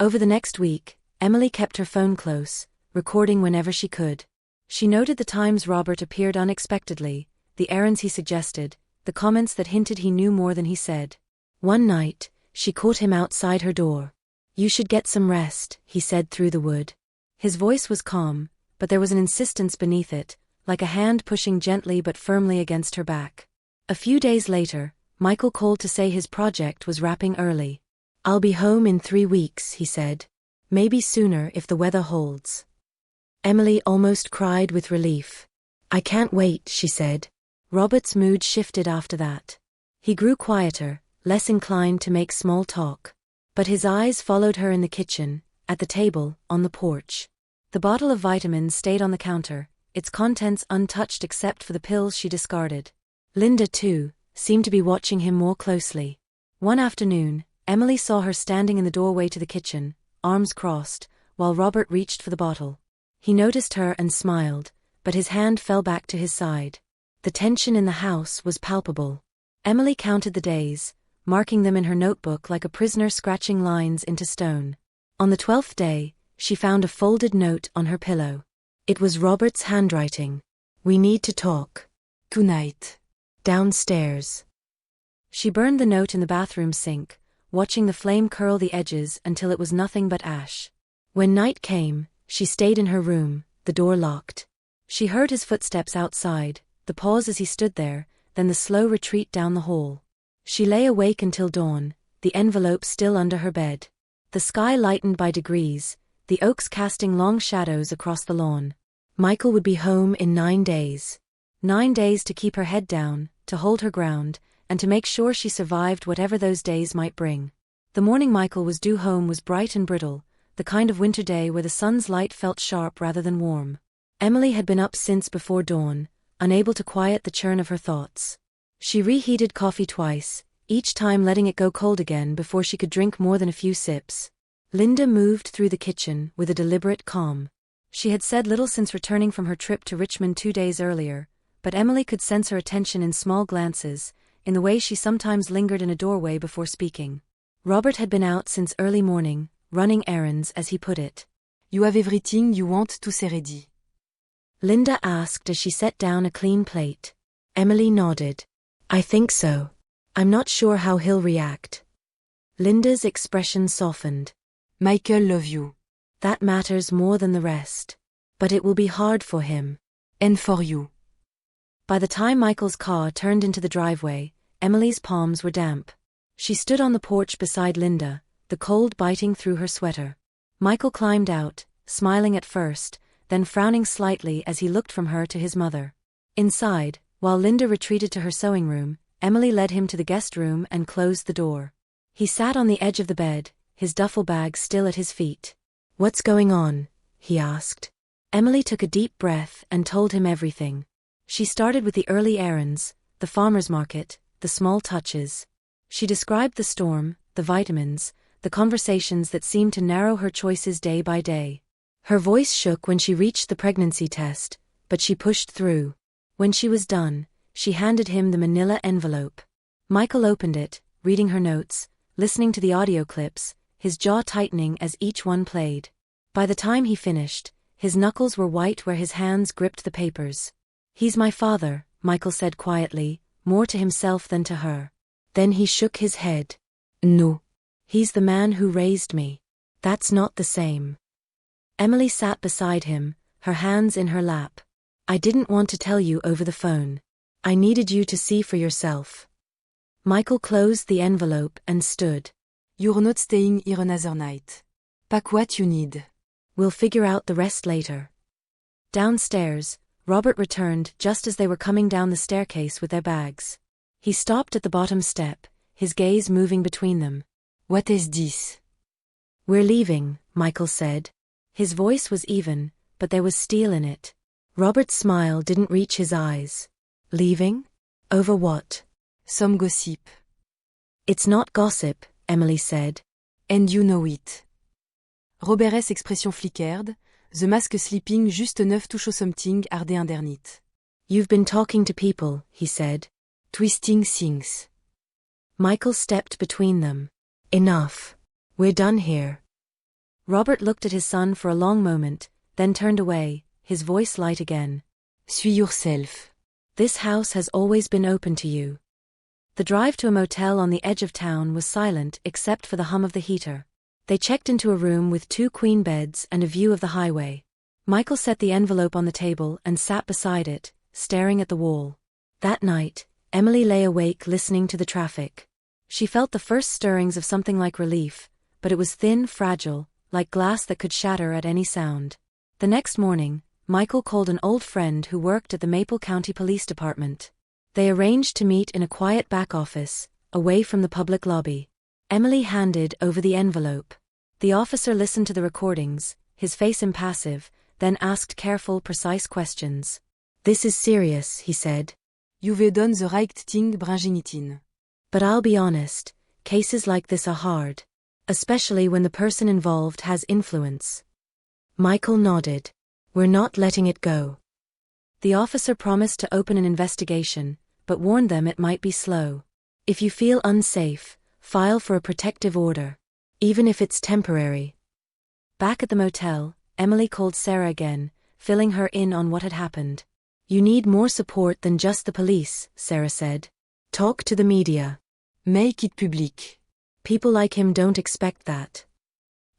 Speaker 1: Over the next week, Emily kept her phone close, recording whenever she could. She noted the times Robert appeared unexpectedly, the errands he suggested, the comments that hinted he knew more than he said. One night, she caught him outside her door. "You should get some rest," he said through the wood. His voice was calm, but there was an insistence beneath it, like a hand pushing gently but firmly against her back. A few days later, Michael called to say his project was wrapping early. "I'll be home in 3 weeks," he said. "Maybe sooner if the weather holds." Emily almost cried with relief. "I can't wait," she said. Robert's mood shifted after that. He grew quieter, less inclined to make small talk. But his eyes followed her in the kitchen, at the table, on the porch. The bottle of vitamins stayed on the counter, its contents untouched except for the pills she discarded. Linda, too, seemed to be watching him more closely. One afternoon, Emily saw her standing in the doorway to the kitchen, arms crossed, while Robert reached for the bottle. He noticed her and smiled, but his hand fell back to his side. The tension in the house was palpable. Emily counted the days, marking them in her notebook like a prisoner scratching lines into stone. On the 12th day, she found a folded note on her pillow. It was Robert's handwriting. "We need to talk.
Speaker 2: Tonight."
Speaker 1: Downstairs. She burned the note in the bathroom sink, watching the flame curl the edges until it was nothing but ash. When night came, she stayed in her room, the door locked. She heard his footsteps outside, the pause as he stood there, then the slow retreat down the hall. She lay awake until dawn, the envelope still under her bed. The sky lightened by degrees, the oaks casting long shadows across the lawn. Michael would be home in 9 days. 9 days to keep her head down, to hold her ground, and to make sure she survived whatever those days might bring. The morning Michael was due home was bright and brittle, the kind of winter day where the sun's light felt sharp rather than warm. Emily had been up since before dawn, unable to quiet the churn of her thoughts. She reheated coffee twice, each time letting it go cold again before she could drink more than a few sips. Linda moved through the kitchen with a deliberate calm. She had said little since returning from her trip to Richmond 2 days earlier, but Emily could sense her attention in small glances, in the way she sometimes lingered in a doorway before speaking. Robert had been out since early morning, running errands as he put it.
Speaker 2: You have everything you want, tout c'est ready.
Speaker 1: Linda asked as she set down a clean plate. Emily nodded. I think so. I'm not sure how he'll react. Linda's expression softened.
Speaker 2: Michael love you.
Speaker 1: That matters more than the rest. But it will be hard for him.
Speaker 2: And for you.
Speaker 1: By the time Michael's car turned into the driveway, Emily's palms were damp. She stood on the porch beside Linda, the cold biting through her sweater. Michael climbed out, smiling at first, then frowning slightly as he looked from her to his mother. Inside, while Linda retreated to her sewing room, Emily led him to the guest room and closed the door. He sat on the edge of the bed, his duffel bag still at his feet. What's going on? He asked. Emily took a deep breath and told him everything. She started with the early errands, the farmer's market, the small touches. She described the storm, the vitamins, the conversations that seemed to narrow her choices day by day. Her voice shook when she reached the pregnancy test, but she pushed through. When she was done, she handed him the manila envelope. Michael opened it, reading her notes, listening to the audio clips, his jaw tightening as each one played. By the time he finished, his knuckles were white where his hands gripped the papers. He's my father, Michael said quietly, more to himself than to her. Then he shook his head. No. He's the man who raised me. That's not the same. Emily sat beside him, her hands in her lap. I didn't want to tell you over the phone. I needed you to see for yourself. Michael closed the envelope and stood.
Speaker 2: You're not staying here another night. Pack what you need.
Speaker 1: We'll figure out the rest later. Downstairs, Robert returned just as they were coming down the staircase with their bags. He stopped at the bottom step, his gaze moving between them.
Speaker 2: What is this?
Speaker 1: We're leaving, Michael said. His voice was even, but there was steel in it. Robert's smile didn't reach his eyes. Leaving? Over what?
Speaker 2: Some gossip.
Speaker 1: It's not gossip, Emily said.
Speaker 2: And you know it. Robert's expression flickered, the mask slipping juste 9 touches something hard underneath.
Speaker 1: You've been talking to people, he said.
Speaker 2: Twisting things.
Speaker 1: Michael stepped between them. Enough. We're done here. Robert looked at his son for a long moment, then turned away, his voice light again.
Speaker 2: Suis yourself.
Speaker 1: This house has always been open to you. The drive to a motel on the edge of town was silent except for the hum of the heater. They checked into a room with 2 queen beds and a view of the highway. Michael set the envelope on the table and sat beside it, staring at the wall. That night, Emily lay awake listening to the traffic. She felt the first stirrings of something like relief, but it was thin, fragile, like glass that could shatter at any sound. The next morning, Michael called an old friend who worked at the Maple County Police Department. They arranged to meet in a quiet back office, away from the public lobby. Emily handed over the envelope. The officer listened to the recordings, his face impassive, then asked careful, precise questions. This is serious, he said.
Speaker 2: You've done the right thing, Bringenitin.
Speaker 1: But I'll be honest, cases like this are hard. Especially when the person involved has influence. Michael nodded. We're not letting it go. The officer promised to open an investigation, but warned them it might be slow. If you feel unsafe, file for a protective order. Even if it's temporary. Back at the motel, Emily called Sarah again, filling her in on what had happened. You need more support than just the police, Sarah said. Talk to the media.
Speaker 2: Make it public.
Speaker 1: People like him don't expect that.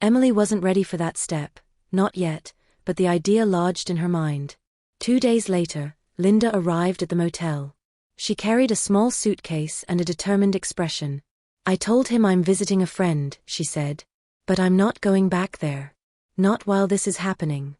Speaker 1: Emily wasn't ready for that step, not yet, but the idea lodged in her mind. 2 days later, Linda arrived at the motel. She carried a small suitcase and a determined expression. I told him I'm visiting a friend, she said. But I'm not going back there. Not while this is happening.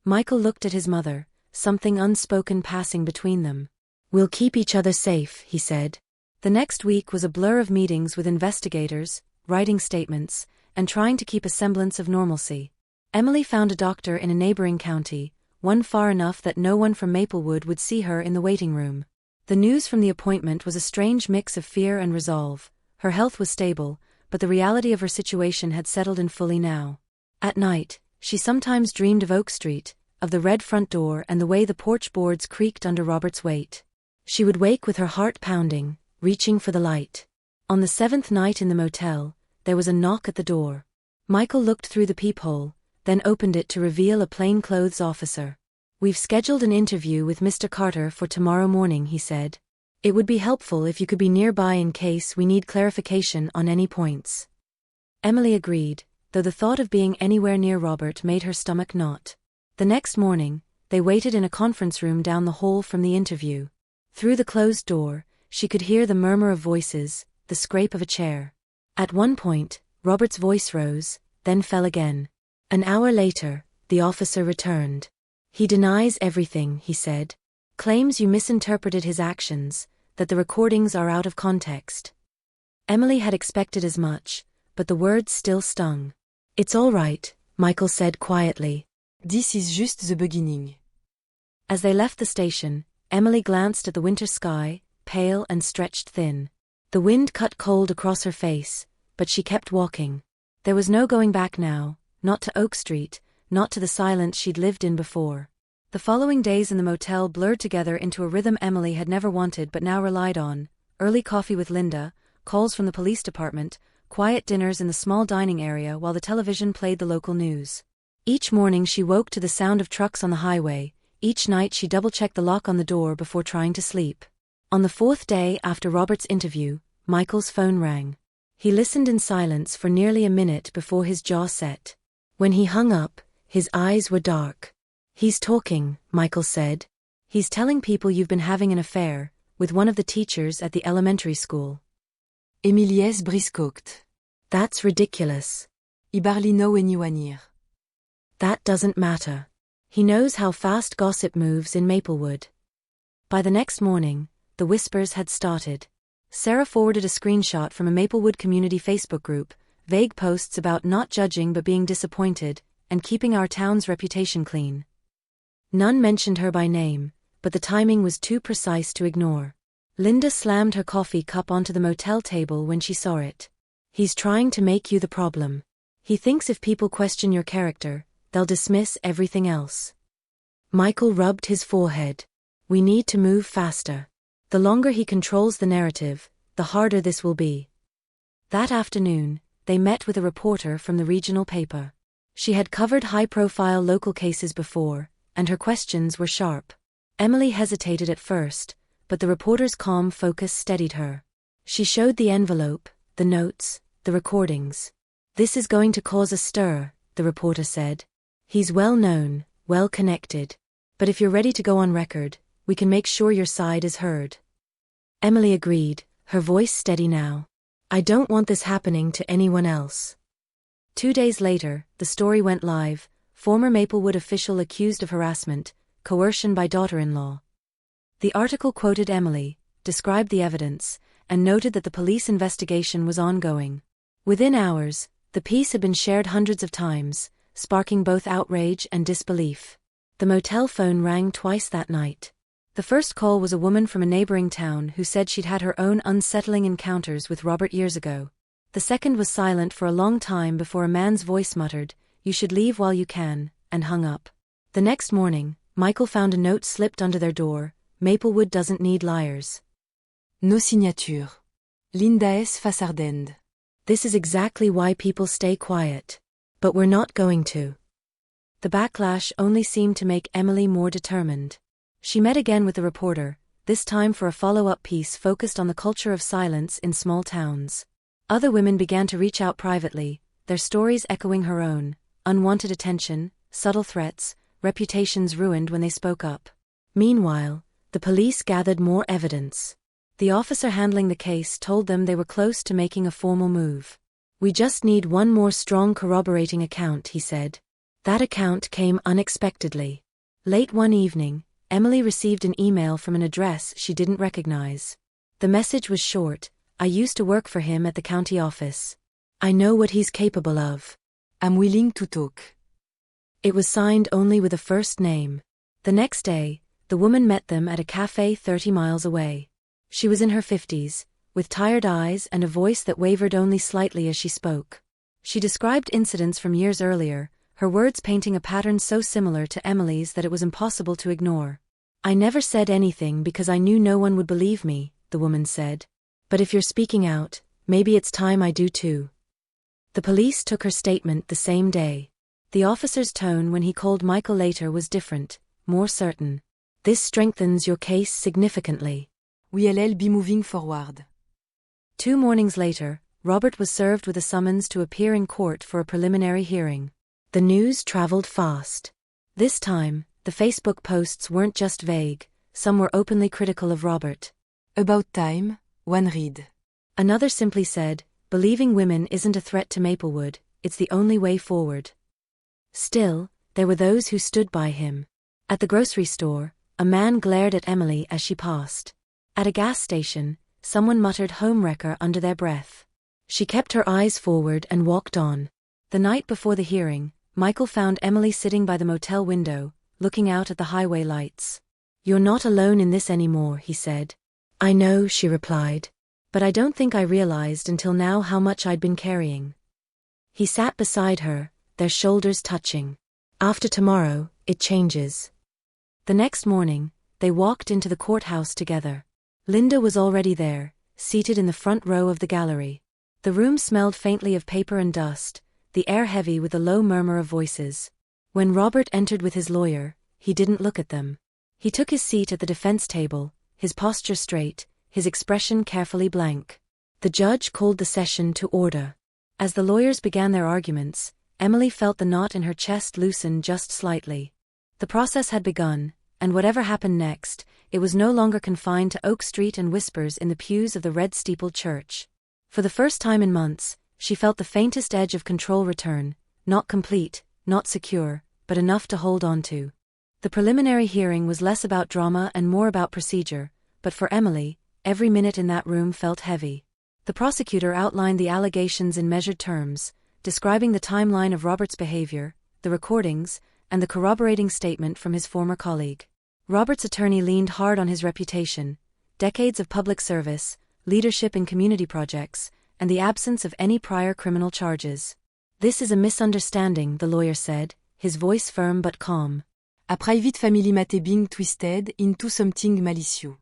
Speaker 1: Michael looked at his mother, something unspoken passing between them. We'll keep each other safe, he said. The next week was a blur of meetings with investigators, writing statements, and trying to keep a semblance of normalcy. Emily found a doctor in a neighboring county, one far enough that no one from Maplewood would see her in the waiting room. The news from the appointment was a strange mix of fear and resolve. Her health was stable, but the reality of her situation had settled in fully now. At night, she sometimes dreamed of Oak Street, of the red front door and the way the porch boards creaked under Robert's weight. She would wake with her heart pounding, reaching for the light. On the 7th night in the motel, there was a knock at the door. Michael looked through the peephole, then opened it to reveal a plainclothes officer. We've scheduled an interview with Mr. Carter for tomorrow morning, he said. It would be helpful if you could be nearby in case we need clarification on any points. Emily agreed, though the thought of being anywhere near Robert made her stomach knot. The next morning, they waited in a conference room down the hall from the interview. Through the closed door, she could hear the murmur of voices, the scrape of a chair. At one point, Robert's voice rose, then fell again. An hour later, the officer returned. He denies everything, he said. Claims you misinterpreted his actions, that the recordings are out of context. Emily had expected as much, but the words still stung. It's all right, Michael said quietly.
Speaker 2: This is just the beginning.
Speaker 1: As they left the station, Emily glanced at the winter sky, pale and stretched thin. The wind cut cold across her face, but she kept walking. There was no going back now, not to Oak Street, not to the silence she'd lived in before. The following days in the motel blurred together into a rhythm Emily had never wanted but now relied on: early coffee with Linda, calls from the police department, quiet dinners in the small dining area while the television played the local news. Each morning she woke to the sound of trucks on the highway. Each night she double-checked the lock on the door before trying to sleep. On the 4th day after Robert's interview, Michael's phone rang. He listened in silence for nearly a minute before his jaw set. When he hung up, his eyes were dark. He's talking, Michael said. He's telling people you've been having an affair with one of the teachers at the elementary school.
Speaker 2: Emilies briscocht.
Speaker 1: That's ridiculous.
Speaker 2: I barely know anyone here.
Speaker 1: That doesn't matter. He knows how fast gossip moves in Maplewood. By the next morning, the whispers had started. Sarah forwarded a screenshot from a Maplewood community Facebook group, vague posts about not judging but being disappointed, and keeping our town's reputation clean. None mentioned her by name, but the timing was too precise to ignore. Linda slammed her coffee cup onto the motel table when she saw it. He's trying to make you the problem. He thinks if people question your character, they'll dismiss everything else. Michael rubbed his forehead. We need to move faster. The longer he controls the narrative, the harder this will be. That afternoon, they met with a reporter from the regional paper. She had covered high-profile local cases before, and her questions were sharp. Emily hesitated at first, but the reporter's calm focus steadied her. She showed the envelope, the notes, the recordings. This is going to cause a stir, the reporter said. He's well known, well connected. But if you're ready to go on record, we can make sure your side is heard. Emily agreed, her voice steady now. I don't want this happening to anyone else. 2 days later, the story went live. Former Maplewood official accused of harassment, coercion by daughter-in-law. The article quoted Emily, described the evidence, and noted that the police investigation was ongoing. Within hours, the piece had been shared hundreds of times, sparking both outrage and disbelief. The motel phone rang twice that night. The first call was a woman from a neighboring town who said she'd had her own unsettling encounters with Robert years ago. The second was silent for a long time before a man's voice muttered, "You should leave while you can," and hung up. The next morning, Michael found a note slipped under their door: Maplewood doesn't need liars.
Speaker 2: No signature. Linda S. Fassardend.
Speaker 1: This is exactly why people stay quiet. But we're not going to. The backlash only seemed to make Emily more determined. She met again with the reporter, this time for a follow-up piece focused on the culture of silence in small towns. Other women began to reach out privately, their stories echoing her own: unwanted attention, subtle threats, reputations ruined when they spoke up. Meanwhile, the police gathered more evidence. The officer handling the case told them they were close to making a formal move. "We just need one more strong corroborating account," he said. That account came unexpectedly. Late one evening, Emily received an email from an address she didn't recognize. The message was short: "I used to work for him at the county office. I know what he's capable of.
Speaker 2: I'm willing to talk."
Speaker 1: It was signed only with a first name. The next day, the woman met them at a cafe 30 miles away. She was in her 50s, with tired eyes and a voice that wavered only slightly as she spoke. She described incidents from years earlier, her words painting a pattern so similar to Emily's that it was impossible to ignore. "I never said anything because I knew no one would believe me," the woman said. "But if you're speaking out, maybe it's time I do too." The police took her statement the same day. The officer's tone when he called Michael later was different, more certain. "This strengthens your case significantly.
Speaker 2: We'll be moving forward."
Speaker 1: 2 mornings later, Robert was served with a summons to appear in court for a preliminary hearing. The news traveled fast. This time, the Facebook posts weren't just vague, some were openly critical of Robert.
Speaker 2: "About time," one read.
Speaker 1: Another simply said, "Believing women isn't a threat to Maplewood, it's the only way forward." Still, there were those who stood by him. At the grocery store, a man glared at Emily as she passed. At a gas station, someone muttered "homewrecker" under their breath. She kept her eyes forward and walked on. The night before the hearing, Michael found Emily sitting by the motel window, looking out at the highway lights. "You're not alone in this anymore," he said. "I know," she replied. "But I don't think I realized until now how much I'd been carrying." He sat beside her, their shoulders touching. "After tomorrow, it changes." The next morning, they walked into the courthouse together. Linda was already there, seated in the front row of the gallery. The room smelled faintly of paper and dust, the air heavy with a low murmur of voices. When Robert entered with his lawyer, he didn't look at them. He took his seat at the defense table, his posture straight, his expression carefully blank. The judge called the session to order. As the lawyers began their arguments, Emily felt the knot in her chest loosen just slightly. The process had begun, and whatever happened next, it was no longer confined to Oak Street and whispers in the pews of the red-steepled church. For the first time in months, she felt the faintest edge of control return, not complete, not secure, but enough to hold on to. The preliminary hearing was less about drama and more about procedure, but for Emily, every minute in that room felt heavy. The prosecutor outlined the allegations in measured terms, describing the timeline of Robert's behavior, the recordings, and the corroborating statement from his former colleague. Robert's attorney leaned hard on his reputation, decades of public service, leadership in community projects, and the absence of any prior criminal charges. "This is a misunderstanding," the lawyer said, his voice firm but calm.
Speaker 2: "A private family matter being twisted into something malicious."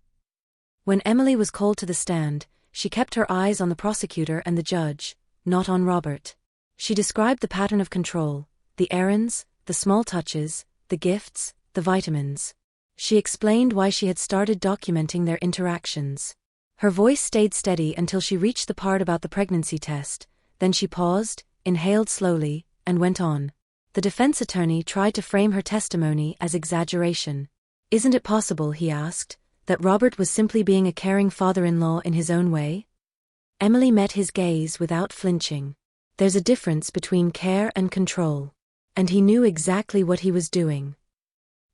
Speaker 1: When Emily was called to the stand, she kept her eyes on the prosecutor and the judge, not on Robert. She described the pattern of control, the errands, the small touches, the gifts, the vitamins. She explained why she had started documenting their interactions. Her voice stayed steady until she reached the part about the pregnancy test, then she paused, inhaled slowly, and went on. The defense attorney tried to frame her testimony as exaggeration. "Isn't it possible," he asked, "that Robert was simply being a caring father-in-law in his own way?" Emily met his gaze without flinching. "There's a difference between care and control. And he knew exactly what he was doing."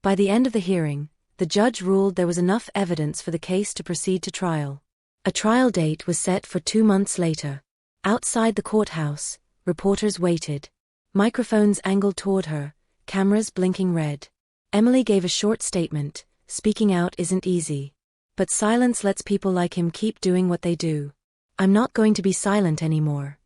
Speaker 1: By the end of the hearing, the judge ruled there was enough evidence for the case to proceed to trial. A trial date was set for 2 months later. Outside the courthouse, reporters waited. Microphones angled toward her, cameras blinking red. Emily gave a short statement: "Speaking out isn't easy. But silence lets people like him keep doing what they do. I'm not going to be silent anymore."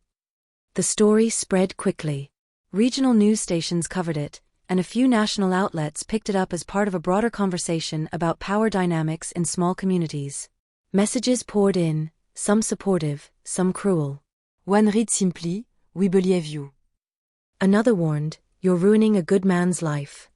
Speaker 1: The story spread quickly. Regional news stations covered it, and a few national outlets picked it up as part of a broader conversation about power dynamics in small communities. Messages poured in, some supportive, some cruel.
Speaker 2: One read simply, "We believe you."
Speaker 1: Another warned, "You're ruining a good man's life."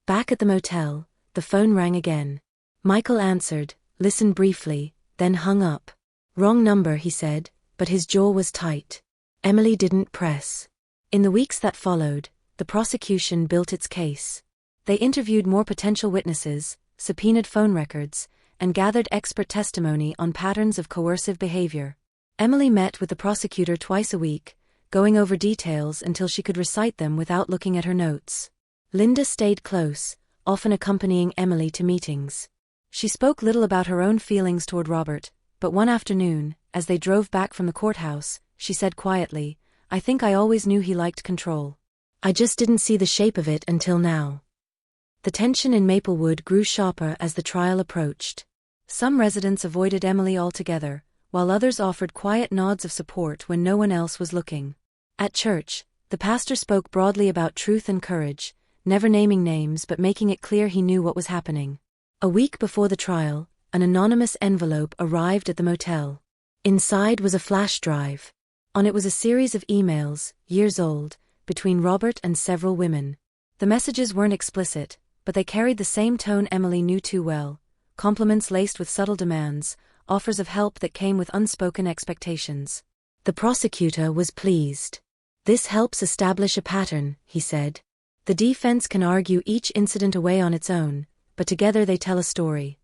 Speaker 1: Back at the motel, The phone rang again. Michael answered, listened briefly, then hung up. Wrong number, he said, but his jaw was tight. Emily didn't press. In the weeks that followed, the prosecution built its case. They interviewed more potential witnesses, subpoenaed phone records, and gathered expert testimony on patterns of coercive behavior. Emily met with the prosecutor twice a week, going over details until she could recite them without looking at her notes. Linda stayed close, often accompanying Emily to meetings. She spoke little about her own feelings toward Robert, but one afternoon, as they drove back from the courthouse, she said quietly, "I think I always knew he liked control. I just didn't see the shape of it until now." The tension in Maplewood grew sharper as the trial approached. Some residents avoided Emily altogether, while others offered quiet nods of support when no one else was looking. At church, the pastor spoke broadly about truth and courage, never naming names but making it clear he knew what was happening. A week before the trial, an anonymous envelope arrived at the motel. Inside was a flash drive. On it was a series of emails, years old, between Robert and several women. The messages weren't explicit, but they carried the same tone Emily knew too well: compliments laced with subtle demands, offers of help that came with unspoken expectations. The prosecutor was pleased. "This helps establish a pattern," he said. "The defense can argue each incident away on its own, but together they tell a story."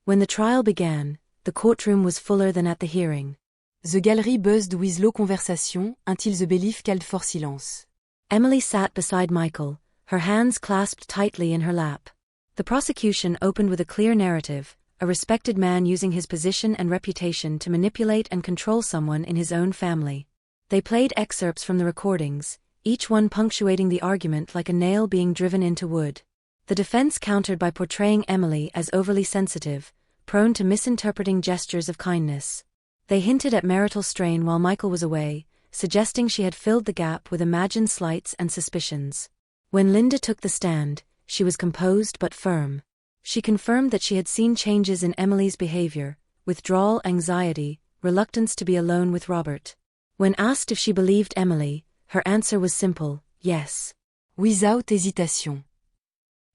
Speaker 1: When the trial began, the courtroom was fuller than at the hearing.
Speaker 2: The galerie buzzed with low conversation until the bailiff called for silence.
Speaker 1: Emily sat beside Michael, her hands clasped tightly in her lap. The prosecution opened with a clear narrative: a respected man using his position and reputation to manipulate and control someone in his own family. They played excerpts from the recordings, each one punctuating the argument like a nail being driven into wood. The defense countered by portraying Emily as overly sensitive, prone to misinterpreting gestures of kindness. They hinted at marital strain while Michael was away, suggesting she had filled the gap with imagined slights and suspicions. When Linda took the stand, she was composed but firm. She confirmed that she had seen changes in Emily's behavior: withdrawal, anxiety, reluctance to be alone with Robert. When asked if she believed Emily, her answer was simple: yes.
Speaker 2: Without hesitation.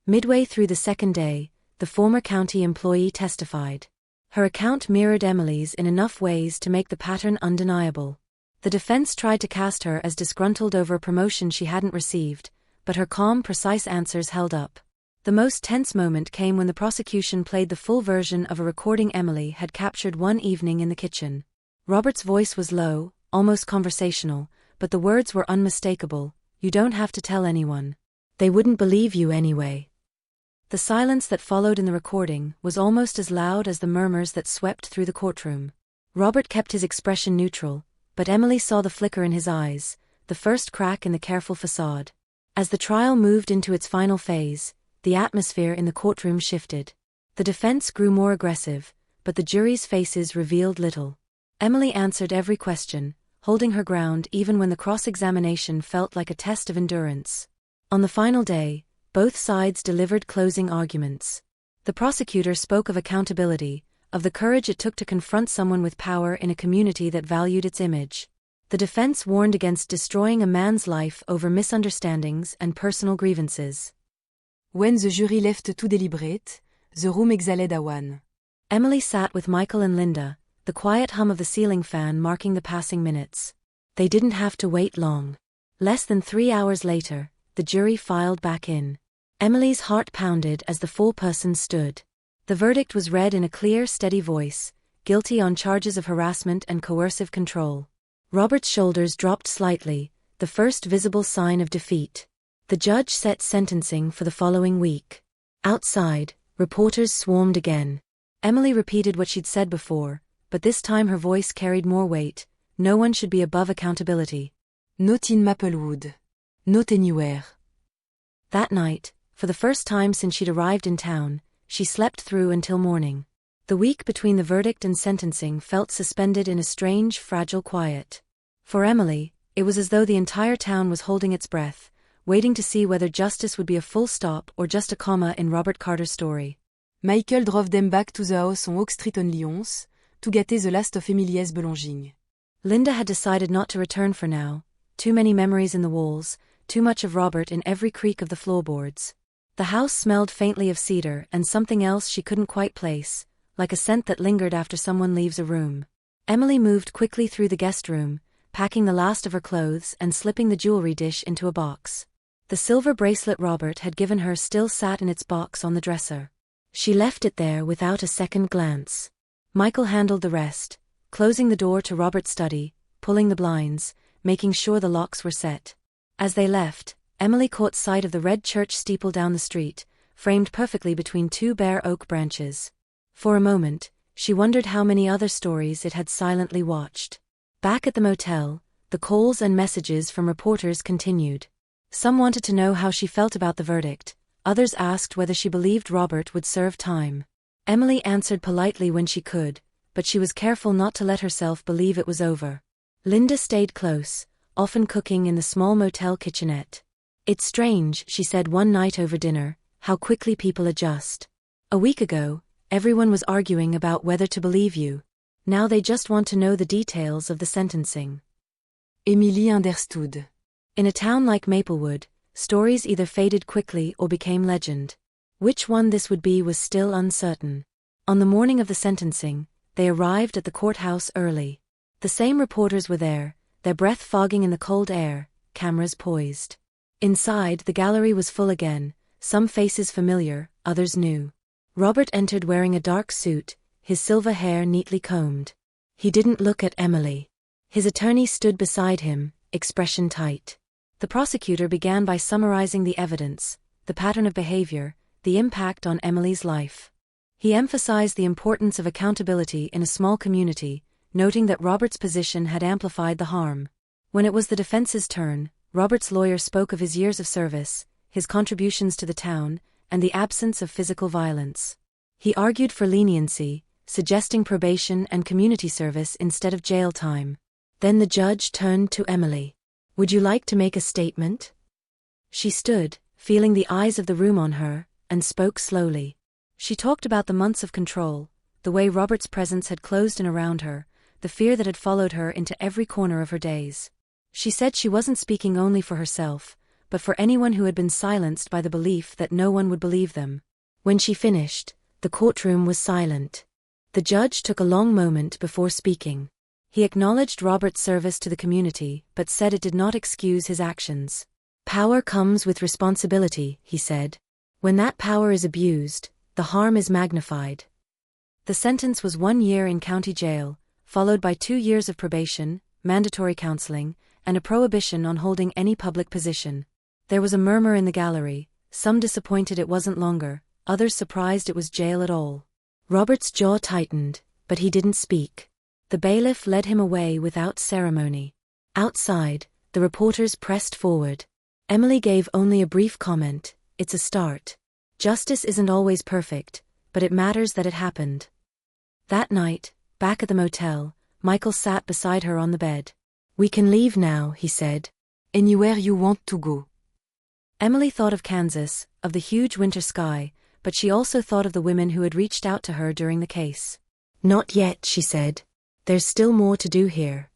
Speaker 1: Midway through the second day, the former county employee testified. Her account mirrored Emily's in enough ways to make the pattern undeniable. The defense tried to cast her as disgruntled over a promotion she hadn't received, but her calm, precise answers held up. The most tense moment came when the prosecution played the full version of a recording Emily had captured one evening in the kitchen. Robert's voice was low, almost conversational, but the words were unmistakable: "You don't have to tell anyone. They wouldn't believe you anyway." The silence that followed in the recording was almost as loud as the murmurs that swept through the courtroom. Robert kept his expression neutral, but Emily saw the flicker in his eyes, the first crack in the careful facade. As the trial moved into its final phase, the atmosphere in the courtroom shifted. The defense grew more aggressive, but the jury's faces revealed little. Emily answered every question, holding her ground even when the cross-examination felt like a test of endurance. On the final day, both sides delivered closing arguments. The prosecutor spoke of accountability, of the courage it took to confront someone with power in a community that valued its image. The defense warned against destroying a man's life over misunderstandings and personal grievances.
Speaker 2: When the jury left to deliberate, the room exhaled a one.
Speaker 1: Emily sat with Michael and Linda, the quiet hum of the ceiling fan marking the passing minutes. They didn't have to wait long. Less than 3 hours later, the jury filed back in. Emily's heart pounded as the foreperson stood. The verdict was read in a clear, steady voice: guilty on charges of harassment and coercive control. Robert's shoulders dropped slightly, the first visible sign of defeat. The judge set sentencing for the following week. Outside, reporters swarmed again. Emily repeated what she'd said before, but this time her voice carried more weight: no one should be above accountability.
Speaker 2: Not in Maplewood. Not anywhere.
Speaker 1: That night, for the first time since she'd arrived in town, she slept through until morning. The week between the verdict and sentencing felt suspended in a strange, fragile quiet. For Emily, it was as though the entire town was holding its breath, waiting to see whether justice would be a full stop or just a comma in Robert Carter's story.
Speaker 2: Michael drove them back to the house on Oak Street on Lyons, to gâter the last of Emilie's belongings.
Speaker 1: Linda had decided not to return for now: too many memories in the walls, too much of Robert in every creak of the floorboards. The house smelled faintly of cedar and something else she couldn't quite place, like a scent that lingered after someone leaves a room. Emily moved quickly through the guest room, packing the last of her clothes and slipping the jewelry dish into a box. The silver bracelet Robert had given her still sat in its box on the dresser. She left it there without a second glance. Michael handled the rest, closing the door to Robert's study, pulling the blinds, making sure the locks were set. As they left, Emily caught sight of the red church steeple down the street, framed perfectly between two bare oak branches. For a moment, she wondered how many other stories it had silently watched. Back at the motel, the calls and messages from reporters continued. Some wanted to know how she felt about the verdict, others asked whether she believed Robert would serve time. Emily answered politely when she could, but she was careful not to let herself believe it was over. Linda stayed close, often cooking in the small motel kitchenette. "It's strange," she said one night over dinner, "how quickly people adjust. A week ago, everyone was arguing about whether to believe you. Now they just want to know the details of the sentencing."
Speaker 2: Emily understood.
Speaker 1: In a town like Maplewood, stories either faded quickly or became legend. Which one this would be was still uncertain. On the morning of the sentencing, they arrived at the courthouse early. The same reporters were there, their breath fogging in the cold air, cameras poised. Inside, the gallery was full again, some faces familiar, others new. Robert entered wearing a dark suit, his silver hair neatly combed. He didn't look at Emily. His attorney stood beside him, expression tight. The prosecutor began by summarizing the evidence, the pattern of behavior, the impact on Emily's life. He emphasized the importance of accountability in a small community, noting that Robert's position had amplified the harm. When it was the defense's turn, Robert's lawyer spoke of his years of service, his contributions to the town, and the absence of physical violence. He argued for leniency, suggesting probation and community service instead of jail time. Then the judge turned to Emily. "Would you like to make a statement?" She stood, feeling the eyes of the room on her, and spoke slowly. She talked about the months of control, the way Robert's presence had closed in around her, the fear that had followed her into every corner of her days. She said she wasn't speaking only for herself, but for anyone who had been silenced by the belief that no one would believe them. When she finished, the courtroom was silent. The judge took a long moment before speaking. He acknowledged Robert's service to the community, but said it did not excuse his actions. "Power comes with responsibility," he said. "When that power is abused, the harm is magnified." The sentence was 1 year in county jail, followed by 2 years of probation, mandatory counseling, and a prohibition on holding any public position. There was a murmur in the gallery, some disappointed it wasn't longer, others surprised it was jail at all. Robert's jaw tightened, but he didn't speak. The bailiff led him away without ceremony. Outside, the reporters pressed forward. Emily gave only a brief comment, "It's a start. Justice isn't always perfect, but it matters that it happened." That night, back at the motel, Michael sat beside her on the bed. "We can leave now," he said.
Speaker 2: "Anywhere you want to go."
Speaker 1: Emily thought of Kansas, of the huge winter sky, but she also thought of the women who had reached out to her during the case. "Not yet," she said. "There's still more to do here."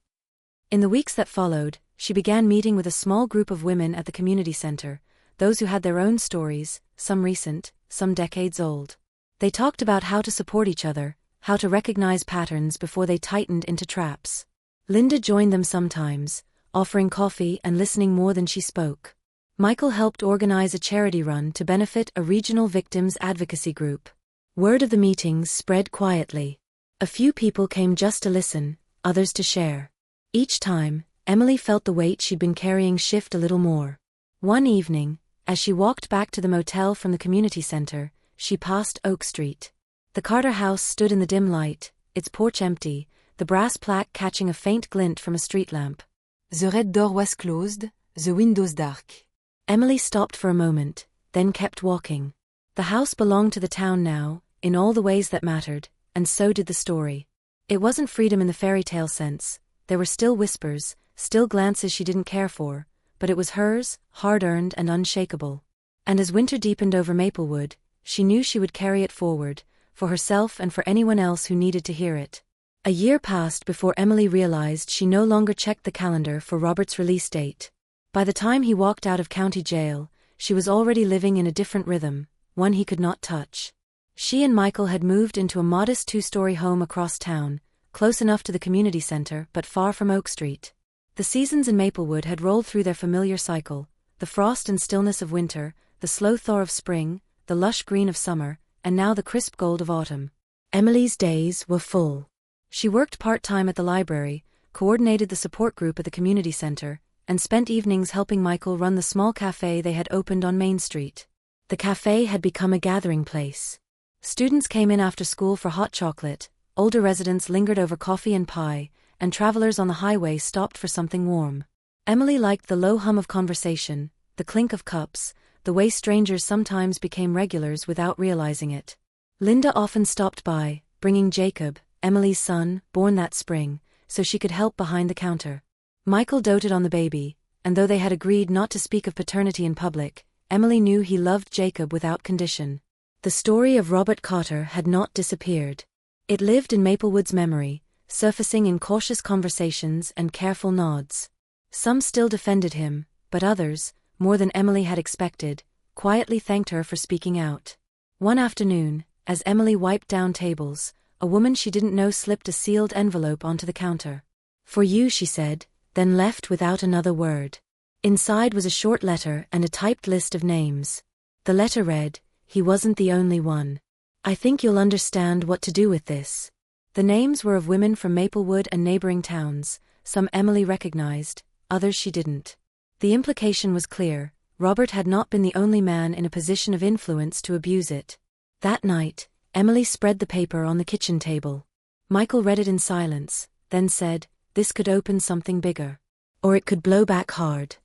Speaker 1: In the weeks that followed, she began meeting with a small group of women at the community center, those who had their own stories, some recent, some decades old. They talked about how to support each other, how to recognize patterns before they tightened into traps. Linda joined them sometimes, offering coffee and listening more than she spoke. Michael helped organize a charity run to benefit a regional victims advocacy group. Word of the meetings spread quietly. A few people came just to listen, others to share. Each time, Emily felt the weight she'd been carrying shift a little more. One evening, as she walked back to the motel from the community center, she passed Oak Street. The Carter house stood in the dim light, its porch empty, the brass plaque catching a faint glint from a street lamp.
Speaker 2: The red door was closed, the windows dark.
Speaker 1: Emily stopped for a moment, then kept walking. The house belonged to the town now, in all the ways that mattered, and so did the story. It wasn't freedom in the fairy tale sense, there were still whispers, still glances she didn't care for, but it was hers, hard-earned and unshakable. And as winter deepened over Maplewood, she knew she would carry it forward, for herself and for anyone else who needed to hear it. A year passed before Emily realized she no longer checked the calendar for Robert's release date. By the time he walked out of county jail, she was already living in a different rhythm, one he could not touch. She and Michael had moved into a modest 2-story home across town, close enough to the community center but far from Oak Street. The seasons in Maplewood had rolled through their familiar cycle, the frost and stillness of winter, the slow thaw of spring, the lush green of summer, and now the crisp gold of autumn. Emily's days were full. She worked part-time at the library, coordinated the support group at the community center, and spent evenings helping Michael run the small cafe they had opened on Main Street. The cafe had become a gathering place. Students came in after school for hot chocolate, older residents lingered over coffee and pie, and travelers on the highway stopped for something warm. Emily liked the low hum of conversation, the clink of cups, the way strangers sometimes became regulars without realizing it. Linda often stopped by, bringing Jacob, Emily's son, born that spring, so she could help behind the counter. Michael doted on the baby, and though they had agreed not to speak of paternity in public, Emily knew he loved Jacob without condition. The story of Robert Cotter had not disappeared. It lived in Maplewood's memory, surfacing in cautious conversations and careful nods. Some still defended him, but others, more than Emily had expected, quietly thanked her for speaking out. One afternoon, as Emily wiped down tables, a woman she didn't know slipped a sealed envelope onto the counter. "For you," she said, then left without another word. Inside was a short letter and a typed list of names. The letter read, "He wasn't the only one. I think you'll understand what to do with this." The names were of women from Maplewood and neighboring towns, some Emily recognized, others she didn't. The implication was clear: Robert had not been the only man in a position of influence to abuse it. That night, Emily spread the paper on the kitchen table. Michael read it in silence, then said, "This could open something bigger. Or it could blow back hard."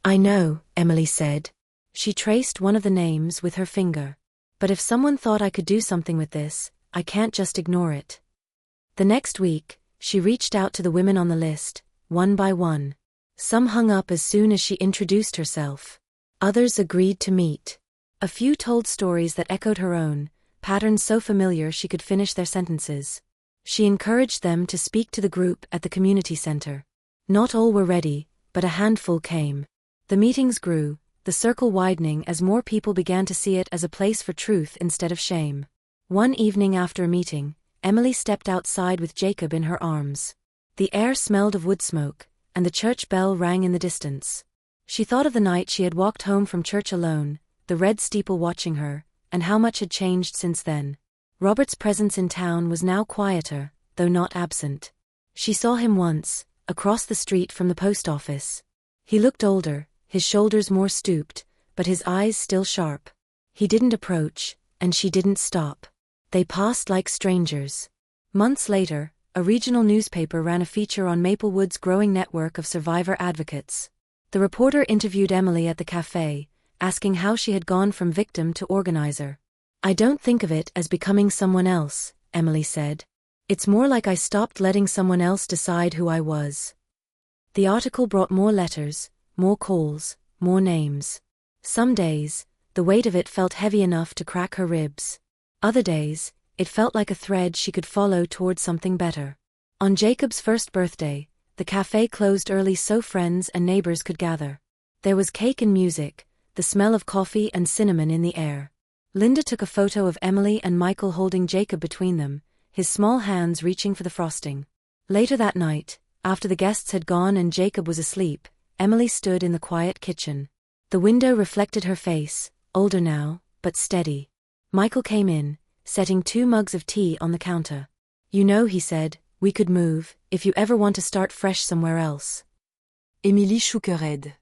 Speaker 1: "I know," Emily said. She traced one of the names with her finger. "But if someone thought I could do something with this, I can't just ignore it." The next week, she reached out to the women on the list, one by one. Some hung up as soon as she introduced herself. Others agreed to meet. A few told stories that echoed her own, patterns so familiar she could finish their sentences. She encouraged them to speak to the group at the community center. Not all were ready, but a handful came. The meetings grew, the circle widening as more people began to see it as a place for truth instead of shame. One evening after a meeting, Emily stepped outside with Jacob in her arms. The air smelled of wood smoke, and the church bell rang in the distance. She thought of the night she had walked home from church alone, the red steeple watching her, and how much had changed since then. Robert's presence in town was now quieter, though not absent. She saw him once, across the street from the post office. He looked older, his shoulders more stooped, but his eyes still sharp. He didn't approach, and she didn't stop. They passed like strangers. Months later, a regional newspaper ran a feature on Maplewood's growing network of survivor advocates. The reporter interviewed Emily at the cafe, asking how she had gone from victim to organizer. "I don't think of it as becoming someone else," Emily said. "It's more like I stopped letting someone else decide who I was." The article brought more letters, more calls, more names. Some days, the weight of it felt heavy enough to crack her ribs. Other days, it felt like a thread she could follow toward something better. On Jacob's first birthday, the cafe closed early so friends and neighbors could gather. There was cake and music, the smell of coffee and cinnamon in the air. Linda took a photo of Emily and Michael holding Jacob between them, his small hands reaching for the frosting. Later that night, after the guests had gone and Jacob was asleep, Emily stood in the quiet kitchen. The window reflected her face, older now, but steady. Michael came in, setting 2 mugs of tea on the counter. "You know," he said, "we could move, if you ever want to start fresh somewhere else."
Speaker 2: Emily shook her head.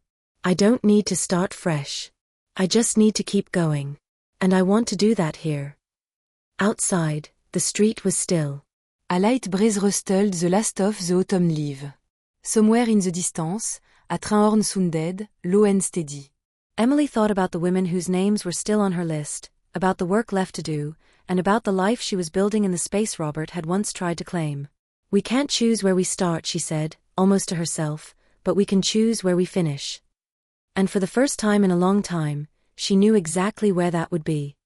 Speaker 1: "I don't need to start fresh. I just need to keep going. And I want to do that here." Outside, the street was still.
Speaker 2: A light breeze rustled the last of the autumn leaf. Somewhere in the distance, a train horn sounded, low and steady.
Speaker 1: Emily thought about the women whose names were still on her list, about the work left to do, and about the life she was building in the space Robert had once tried to claim. "We can't choose where we start," she said, almost to herself, "but we can choose where we finish." And for the first time in a long time, she knew exactly where that would be.